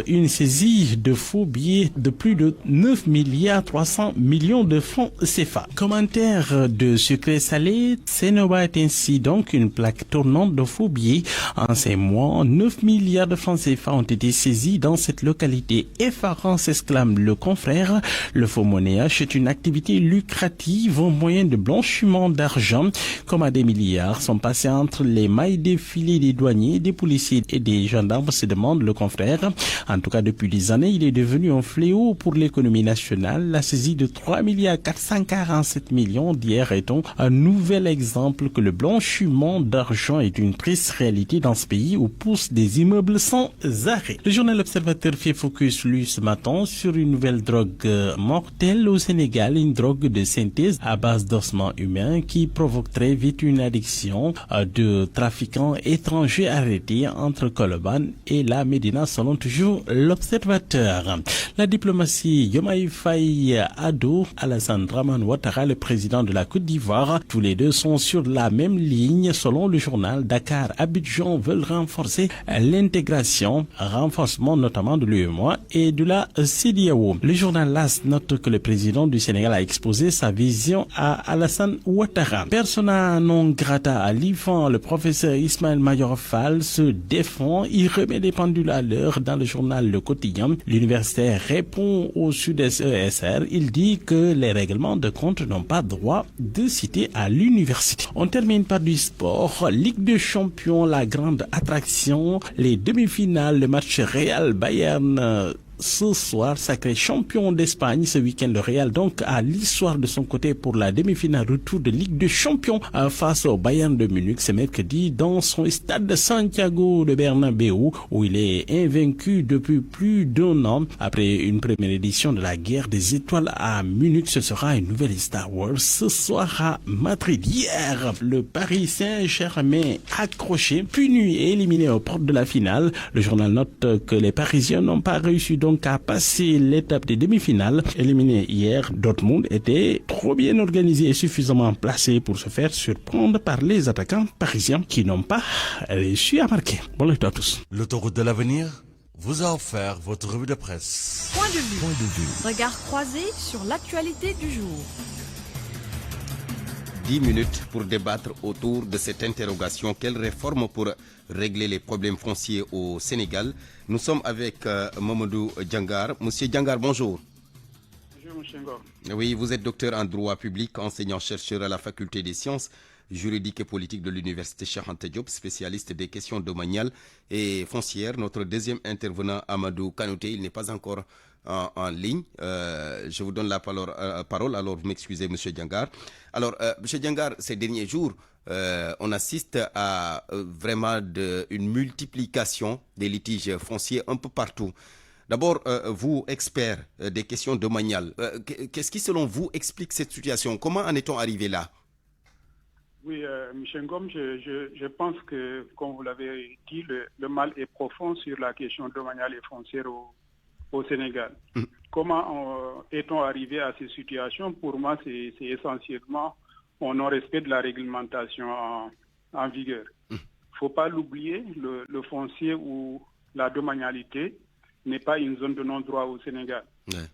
une saisie de faux billets de plus de 9 milliards 300 millions de francs CFA. Commentaire de sucré salé, Sénoba est ainsi donc une plaque tournante de faux billets. En ces mois, 9 milliards de francs CFA ont été saisis dans cette localité. Effarant, s'exclame le confrère. Le faux monnayage est une activité lucrative au moyen de blanchiment d'argent. Comme à des milliards sont passés entre les mailles des filets des douaniers, des policiers et des gendarmes, se demande le confrère. En tout cas, depuis des années, il est devenu un fléau pour l'économie nationale. La saisie de 3 milliards 447 millions d'hier est donc un nouvel exemple que le blanchiment d'argent est une triste réalité dans ce pays où poussent des immeubles sans arrêt. Le journal Observateur fait focus, lui, ce matin sur une nouvelle drogue mortelle au Sénégal, une drogue de synthèse à base d'ossements humains qui provoque très vite une addiction de trafiquants étrangers arrêtés entre Colobane et la Médina, selon toujours l'Observateur. La diplomatie Diomaye Faye ado Alassane Dramane Ouattara, le président de la Côte d'Ivoire. Tous les deux sont sur la même ligne. Selon le journal, Dakar, Abidjan veulent renforcer l'intégration, renforcement notamment de l'UEMOA et de la CEDEAO. Le journal LAS note que le président du Sénégal a exposé sa vision à Alassane Ouattara. Persona non grata à l'IFAN, le professeur Ismaël Madior Fall se défend. Il remet les pendules à l'heure dans le journal Le Quotidien. L'universitaire répond au Sud-Est ESR. Il dit que les règlements de compte n'ont pas droit de citer à l'université. On termine par du sport. Ligue des champions, la grande attraction. Les demi-finales, le match Real-Bayern ce soir, sacré champion d'Espagne. Ce week-end, le Real donc a l'histoire de son côté pour la demi-finale retour de Ligue des Champions face au Bayern de Munich ce mercredi dans son stade de Santiago de Bernabéu où il est invaincu depuis plus d'1 an. Après une première édition de la guerre des étoiles à Munich, ce sera une nouvelle Star Wars ce soir à Madrid. Hier, le Paris Saint-Germain accroché, puni et éliminé aux portes de la finale. Le journal note que les Parisiens n'ont pas réussi donc à passer l'étape des demi-finales. Éliminé hier, Dortmund était trop bien organisé et suffisamment placé pour se faire surprendre par les attaquants parisiens qui n'ont pas réussi à marquer. Bonne lecture à tous. L'autoroute de l'avenir vous a offert votre revue de presse. Point de vue. Regard croisé sur l'actualité du jour. 10 minutes pour débattre autour de cette interrogation. Quelle réforme pour régler les problèmes fonciers au Sénégal? Nous sommes avec Mamadou Djangar. Monsieur Djangar, bonjour. Bonjour, monsieur Ngor. Oui, vous êtes docteur en droit public, enseignant-chercheur à la faculté des sciences. juridique et politique de l'Université Cheikh Anta Diop, spécialiste des questions domaniales et foncières. Notre deuxième intervenant, Amadou Kanouté, il n'est pas encore en ligne. Je vous donne la parole, alors vous m'excusez, M. Diangar. Alors, M. Diangar, ces derniers jours, on assiste à vraiment une multiplication des litiges fonciers un peu partout. D'abord, vous, expert des questions domaniales, qu'est-ce qui, selon vous, explique cette situation? Comment en est-on arrivé là? Oui, M. Ngom, je pense que, comme vous l'avez dit, le mal est profond sur la question domaniale et foncière au Sénégal. Comment est-on arrivé à ces situations? Pour moi, c'est essentiellement au non-respect de la réglementation en vigueur. Il ne faut pas l'oublier, le foncier ou la domanialité n'est pas une zone de non-droit au Sénégal. Ouais.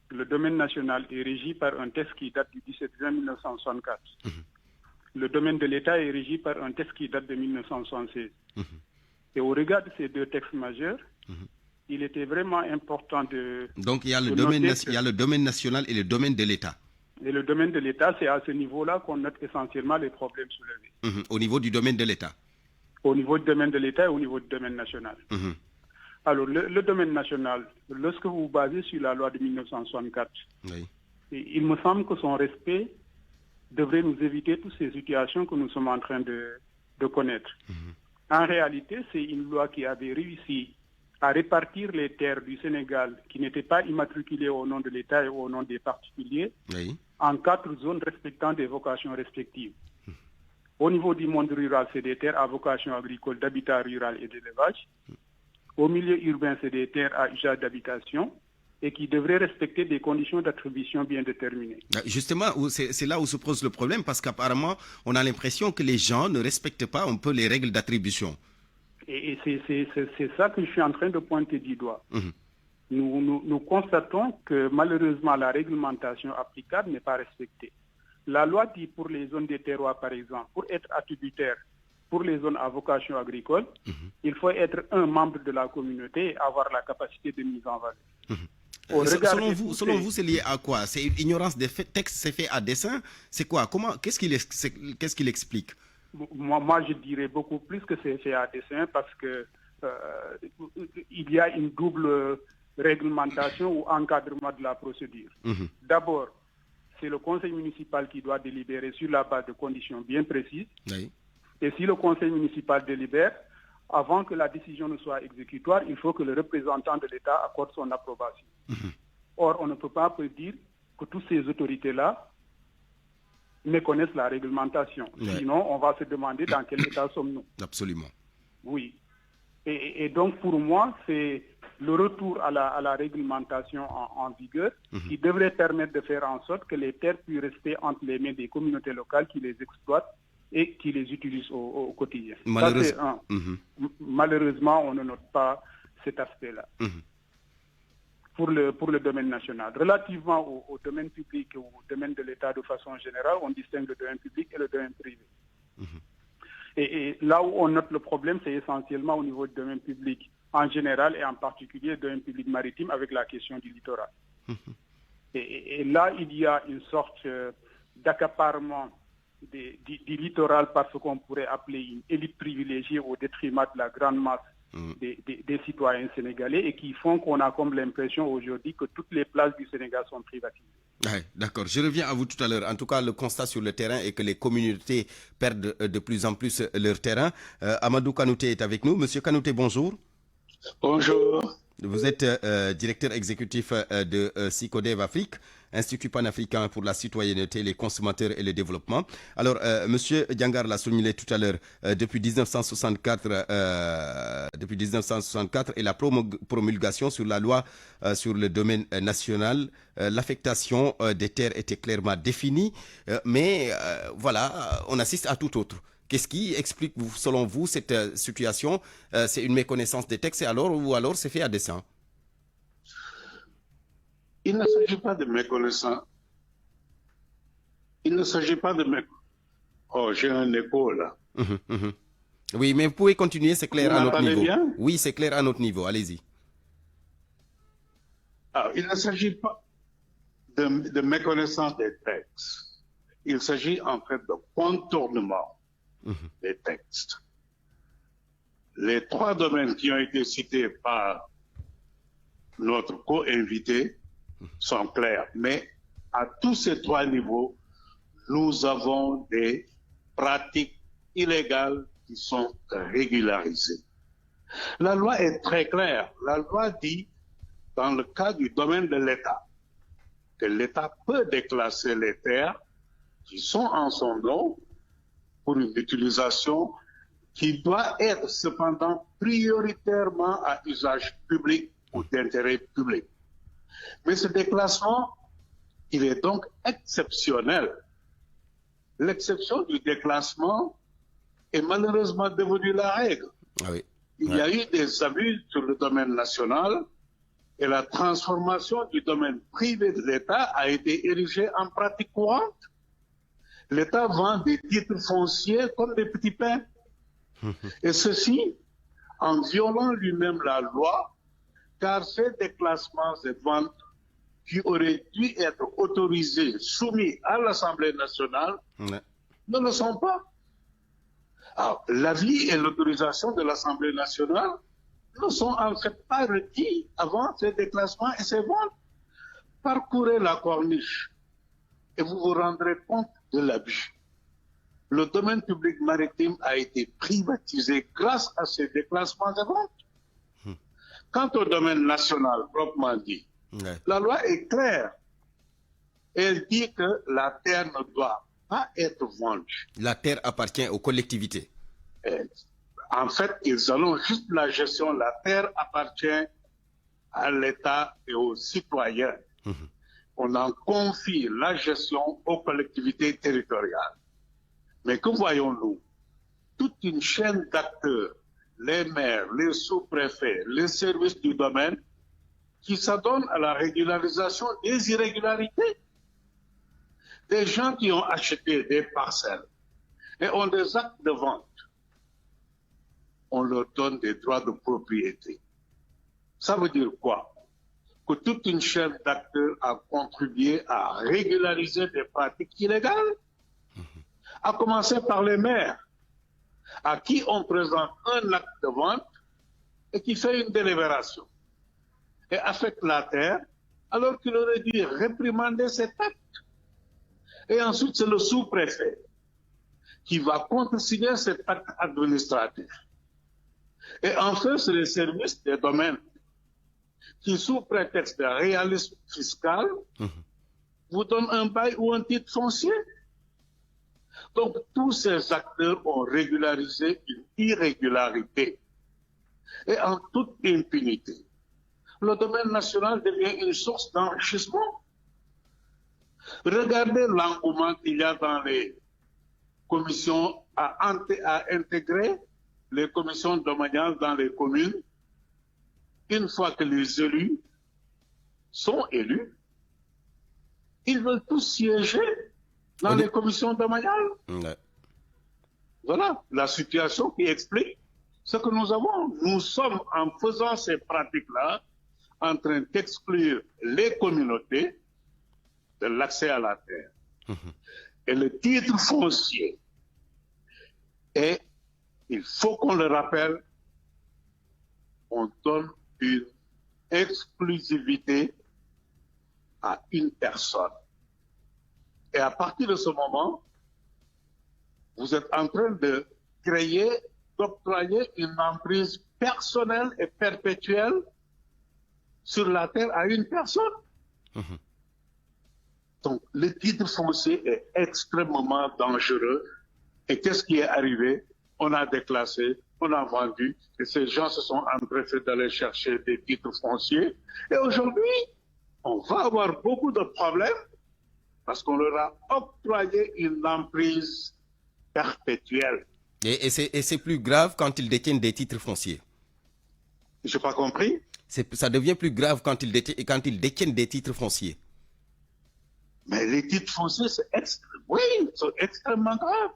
Le domaine national est régi par un texte qui date du 17 juin 1964. Le domaine de l'État est régi par un texte qui date de 1976. Et au regard de ces deux textes majeurs, il était vraiment important de... Donc il y a le domaine national et le domaine de l'État. Et le domaine de l'État, c'est à ce niveau-là qu'on note essentiellement les problèmes soulevés. Au niveau du domaine de l'État. Au niveau du domaine de l'État et au niveau du domaine national. Alors, le domaine national, lorsque vous vous basez sur la loi de 1964, il me semble que son respect devrait nous éviter toutes ces situations que nous sommes en train de connaître. En réalité, c'est une loi qui avait réussi à répartir les terres du Sénégal qui n'étaient pas immatriculées au nom de l'État et au nom des particuliers en 4 zones respectant des vocations respectives. Au niveau du monde rural, c'est des terres à vocation agricole, d'habitat rural et d'élevage. Au milieu urbain, c'est des terres à usage d'habitation et qui devraient respecter des conditions d'attribution bien déterminées. Justement, c'est là où se pose le problème, parce qu'apparemment, on a l'impression que les gens ne respectent pas un peu les règles d'attribution. Et c'est ça que je suis en train de pointer du doigt. Nous constatons que malheureusement, la réglementation applicable n'est pas respectée. La loi dit pour les zones des terroirs, par exemple, pour être attributaire, pour les zones à vocation agricole, il faut être un membre de la communauté et avoir la capacité de mise en valeur. Selon vous, c'est lié à quoi? C'est une ignorance des textes, c'est fait à dessein? C'est quoi? Qu'est-ce qu'il explique? Moi, je dirais beaucoup plus que c'est fait à dessein parce que il y a une double réglementation ou encadrement de la procédure. D'abord, c'est le conseil municipal qui doit délibérer sur la base de conditions bien précises. Et si le conseil municipal délibère, avant que la décision ne soit exécutoire, il faut que le représentant de l'État accorde son approbation. Or, on ne peut pas dire que toutes ces autorités-là méconnaissent la réglementation. Sinon, on va se demander dans quel état sommes-nous. Absolument. Oui. Et donc, pour moi, c'est le retour à la réglementation en vigueur qui devrait permettre de faire en sorte que les terres puissent rester entre les mains des communautés locales qui les exploitent et qui les utilisent au quotidien. Malheureusement, on ne note pas cet aspect-là. Pour le domaine national. Relativement au domaine public et au domaine de l'État de façon générale, on distingue le domaine public et le domaine privé. Et là où on note le problème, c'est essentiellement au niveau du domaine public en général et en particulier le domaine public maritime avec la question du littoral. Et là, il y a une sorte d'accaparement du littoral par ce qu'on pourrait appeler une élite privilégiée au détriment de la grande masse des citoyens sénégalais et qui font qu'on a comme l'impression aujourd'hui que toutes les places du Sénégal sont privatisées. D'accord, je reviens à vous tout à l'heure. En tout cas, le constat sur le terrain est que les communautés perdent de plus en plus leur terrain. Amadou Kanouté est avec nous. Monsieur Kanouté, bonjour. Bonjour. Vous êtes directeur exécutif de SICODEV Afrique, Institut panafricain pour la citoyenneté, les consommateurs et le développement. Alors, Monsieur Diangar l'a souligné tout à l'heure, depuis 1964 et la promulgation sur la loi sur le domaine national, l'affectation des terres était clairement définie, mais voilà, on assiste à tout autre. Qu'est-ce qui explique, selon vous, cette situation? C'est une méconnaissance des textes ou alors c'est fait à dessein? Il ne s'agit pas de méconnaissance. Il ne s'agit pas de méconnaissance. Oh, j'ai un écho là. Oui, mais vous pouvez continuer, c'est clair à notre niveau. Bien? Oui, c'est clair à notre niveau, allez-y. Il ne s'agit pas de méconnaissance des textes. Il s'agit en fait de contournement des textes. Les 3 domaines qui ont été cités par notre co-invité sont clairs, mais à tous ces 3 niveaux, nous avons des pratiques illégales qui sont régularisées. La loi est très claire. La loi dit, dans le cas du domaine de l'État, que l'État peut déclasser les terres qui sont en son nom pour une utilisation qui doit être cependant prioritairement à usage public ou d'intérêt public. Mais ce déclassement, il est donc exceptionnel. L'exception du déclassement est malheureusement devenue la règle. Il y a eu des abus sur le domaine national et la transformation du domaine privé de l'État a été érigée en pratique courante. L'État vend des titres fonciers comme des petits pains. Et ceci en violant lui-même la loi, car ces déclassements, ces ventes qui auraient dû être autorisés, soumis à l'Assemblée nationale, ne le sont pas. Alors, l'avis et l'autorisation de l'Assemblée nationale ne sont en fait pas requis avant ces déclassements et ces ventes. Parcourez la corniche et vous vous rendrez compte de l'abus. Le domaine public maritime a été privatisé grâce à ces déclassements et ventes. Quant au domaine national, proprement dit, la loi est claire. Elle dit que la terre ne doit pas être vendue. La terre appartient aux collectivités. En fait, ils allongent juste la gestion. La terre appartient à l'État et aux citoyens. On en confie la gestion aux collectivités territoriales. Mais que voyons-nous? Toute une chaîne d'acteurs, les maires, les sous-préfets, les services du domaine, qui s'adonnent à la régularisation des irrégularités. Des gens qui ont acheté des parcelles et ont des actes de vente. On leur donne des droits de propriété. Ça veut dire quoi? Que toute une chaîne d'acteurs a contribué à régulariser des pratiques illégales, à commencer par les maires, à qui on présente un acte de vente et qui fait une délibération et affecte la terre alors qu'il aurait dû réprimander cet acte. Et ensuite, c'est le sous-préfet qui va contresigner cet acte administratif. Et enfin, c'est les services des domaines qui, sous prétexte de réalisme fiscal, vous donnent un bail ou un titre foncier. Donc, tous ces acteurs ont régularisé une irrégularité. Et en toute impunité, le domaine national devient une source d'enrichissement. Regardez l'engouement qu'il y a dans les commissions à intégrer les commissions domaniales dans les communes. Une fois que les élus sont élus, ils veulent tous siéger dans les commissions domaniales. Voilà la situation qui explique ce que nous avons. Nous sommes, en faisant ces pratiques-là, en train d'exclure les communautés de l'accès à la terre. Et le titre foncier est, il faut qu'on le rappelle, on donne une exclusivité à une personne. Et à partir de ce moment, vous êtes en train de créer, d'octroyer une emprise personnelle et perpétuelle sur la terre à une personne. Donc, le titre foncier est extrêmement dangereux. Et qu'est-ce qui est arrivé? On a déclassé, on a vendu, et ces gens se sont empressés d'aller chercher des titres fonciers. Et aujourd'hui, on va avoir beaucoup de problèmes parce qu'on leur a octroyé une emprise perpétuelle. Et c'est plus grave quand ils détiennent des titres fonciers. Je n'ai pas compris. Ça devient plus grave quand ils détiennent des titres fonciers. Mais les titres fonciers, c'est extrêmement grave.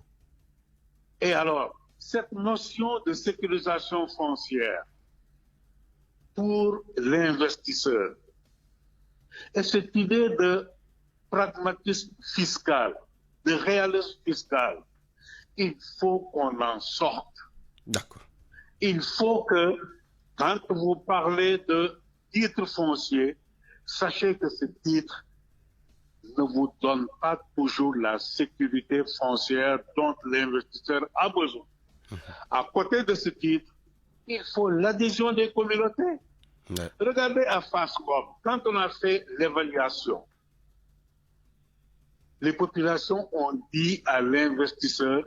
Et alors, cette notion de sécurisation foncière pour l'investisseur et cette idée de pragmatisme fiscal de réalisme fiscal. Il faut qu'on en sorte. D'accord. Il faut que, quand vous parlez de titre foncier, sachez que ce titre ne vous donne pas toujours la sécurité foncière dont l'investisseur a besoin. À côté de ce titre, il faut l'adhésion des communautés. Ouais. Regardez à Fascom, quand on a fait l'évaluation, les populations ont dit à l'investisseur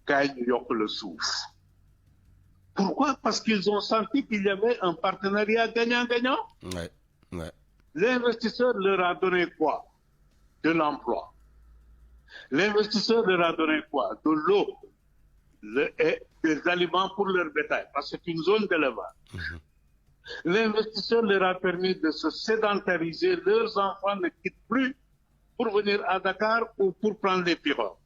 qu'il y a le souffle. Pourquoi? Parce qu'ils ont senti qu'il y avait un partenariat gagnant-gagnant. Ouais. Ouais. L'investisseur leur a donné quoi? De l'emploi. L'investisseur leur a donné quoi? De l'eau et des aliments pour leur bétail, parce que c'est une zone d'élevage. L'investisseur leur a permis de se sédentariser. Leurs enfants ne quittent plus pour venir à Dakar ou pour prendre les pirogues.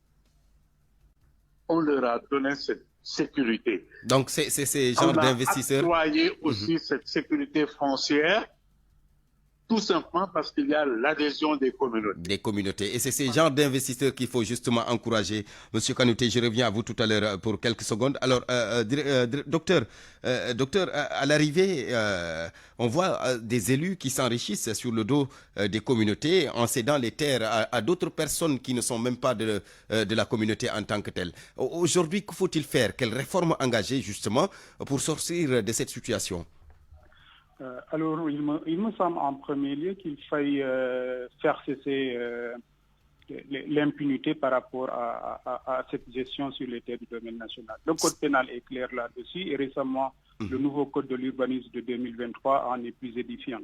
On leur a donné cette sécurité. Donc, c'est ces genres d'investisseurs. On a octroyé aussi cette sécurité foncière, tout simplement parce qu'il y a l'adhésion des communautés. Des communautés. Et c'est ces genres d'investisseurs qu'il faut justement encourager. Monsieur Kanouté, je reviens à vous tout à l'heure pour quelques secondes. Alors, docteur, à l'arrivée, on voit des élus qui s'enrichissent sur le dos des communautés en cédant les terres à d'autres personnes qui ne sont même pas de la communauté en tant que telle. Aujourd'hui, que faut-il faire? Quelles réformes engager justement pour sortir de cette situation? Alors, il me semble en premier lieu qu'il faille faire cesser l'impunité par rapport à cette gestion sur les terres du domaine national. Le code pénal est clair là-dessus et récemment, le nouveau code de l'urbanisme de 2023 en est plus édifiant.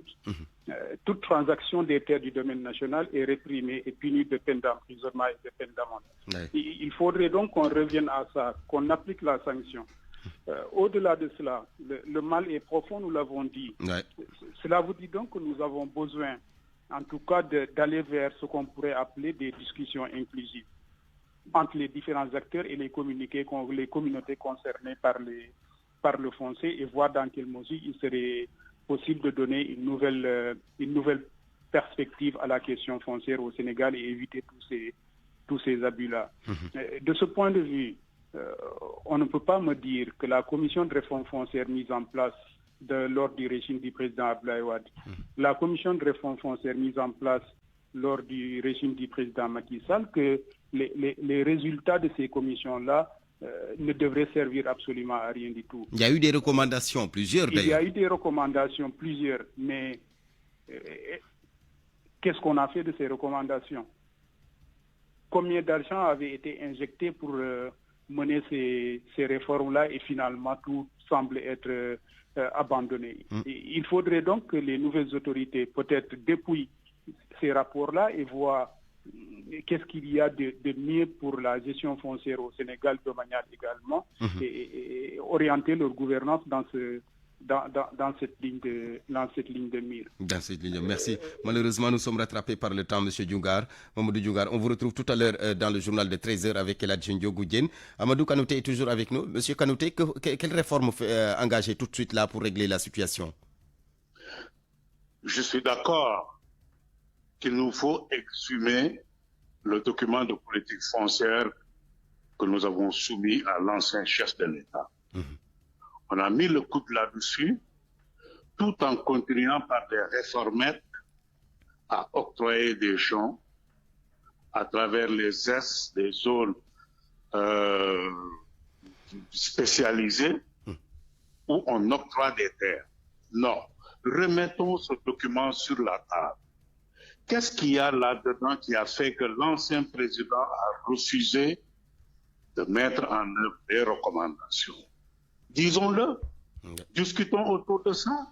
Toute transaction des terres du domaine national est réprimée et punie de peine d'emprisonnement et de peine d'amende. Il faudrait donc qu'on revienne à ça, qu'on applique la sanction. Au-delà de cela, le mal est profond, nous l'avons dit. Ouais. Cela vous dit donc que nous avons besoin, en tout cas, d'aller vers ce qu'on pourrait appeler des discussions inclusives entre les différents acteurs et les communautés concernées par le foncier et voir dans quelle mesure il serait possible de donner une nouvelle perspective à la question foncière au Sénégal et éviter tous ces abus-là. De ce point de vue, on ne peut pas me dire que la commission de réforme foncière mise en place lors du régime du président Abdoulaye Wade, la commission de réforme foncière mise en place lors du régime du président Macky Sall, que les résultats de ces commissions-là ne devraient servir absolument à rien du tout. Il y a eu des recommandations, plusieurs d'ailleurs. Il y a eu des recommandations, plusieurs, mais qu'est-ce qu'on a fait de ces recommandations? Combien d'argent avait été injecté pour mener ces réformes-là et finalement tout semble être abandonné. Il faudrait donc que les nouvelles autorités peut-être dépouillent ces rapports-là et voient qu'est-ce qu'il y a de mieux pour la gestion foncière au Sénégal de manière également et orienter leur gouvernance dans cette ligne de mire. Dans cette ligne, merci. Malheureusement, nous sommes rattrapés par le temps, M. Djoungar. Mamadou Djoungar, on vous retrouve tout à l'heure dans le journal de 13h avec Eladjin Diogoudien. Amadou Kanouté est toujours avec nous. Monsieur Kanouté, quelle réforme engager tout de suite là pour régler la situation? Je suis d'accord qu'il nous faut exhumer le document de politique foncière que nous avons soumis à l'ancien chef de l'État. On a mis le coude là-dessus, tout en continuant par des réformettes à octroyer des champs à travers les S, des zones spécialisées où on octroie des terres. Non, remettons ce document sur la table. Qu'est-ce qu'il y a là-dedans qui a fait que l'ancien président a refusé de mettre en œuvre des recommandations? Disons-le, discutons autour de ça.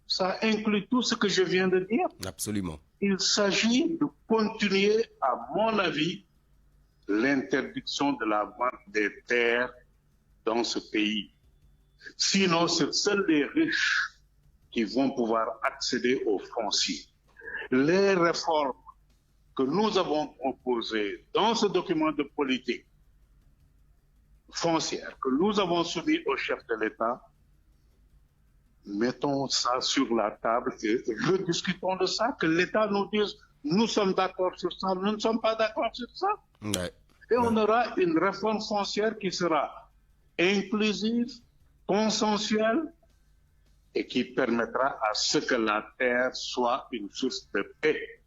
Ça inclut tout ce que je viens de dire. Absolument. Il s'agit de continuer, à mon avis, l'interdiction de la vente des terres dans ce pays. Sinon, c'est seuls les riches qui vont pouvoir accéder aux fonciers. Les réformes que nous avons proposées dans ce document de politique foncière que nous avons soumis au chef de l'État, mettons ça sur la table et rediscutons de ça, que l'État nous dise nous sommes d'accord sur ça, nous ne sommes pas d'accord sur ça. Ouais. Et on aura une réforme foncière qui sera inclusive, consensuelle et qui permettra à ce que la terre soit une source de paix.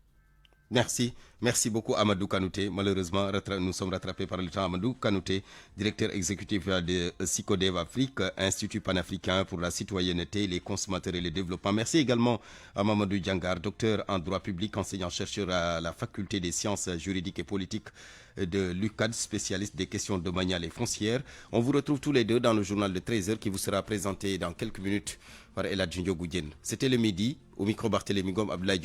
Merci beaucoup Amadou Kanouté. Malheureusement, nous sommes rattrapés par le temps. Amadou Kanouté, directeur exécutif de SICODEV Afrique, Institut panafricain pour la citoyenneté, les consommateurs et le développement. Merci également à Mamadou Diangar, docteur en droit public, enseignant-chercheur à la faculté des sciences juridiques et politiques de l'UCAD, spécialiste des questions domaniales et foncières. On vous retrouve tous les deux dans le journal de 13h qui vous sera présenté dans quelques minutes par Eladjinho Goudjen. C'était le midi, au micro Barthélémy Gom, Abdoulaye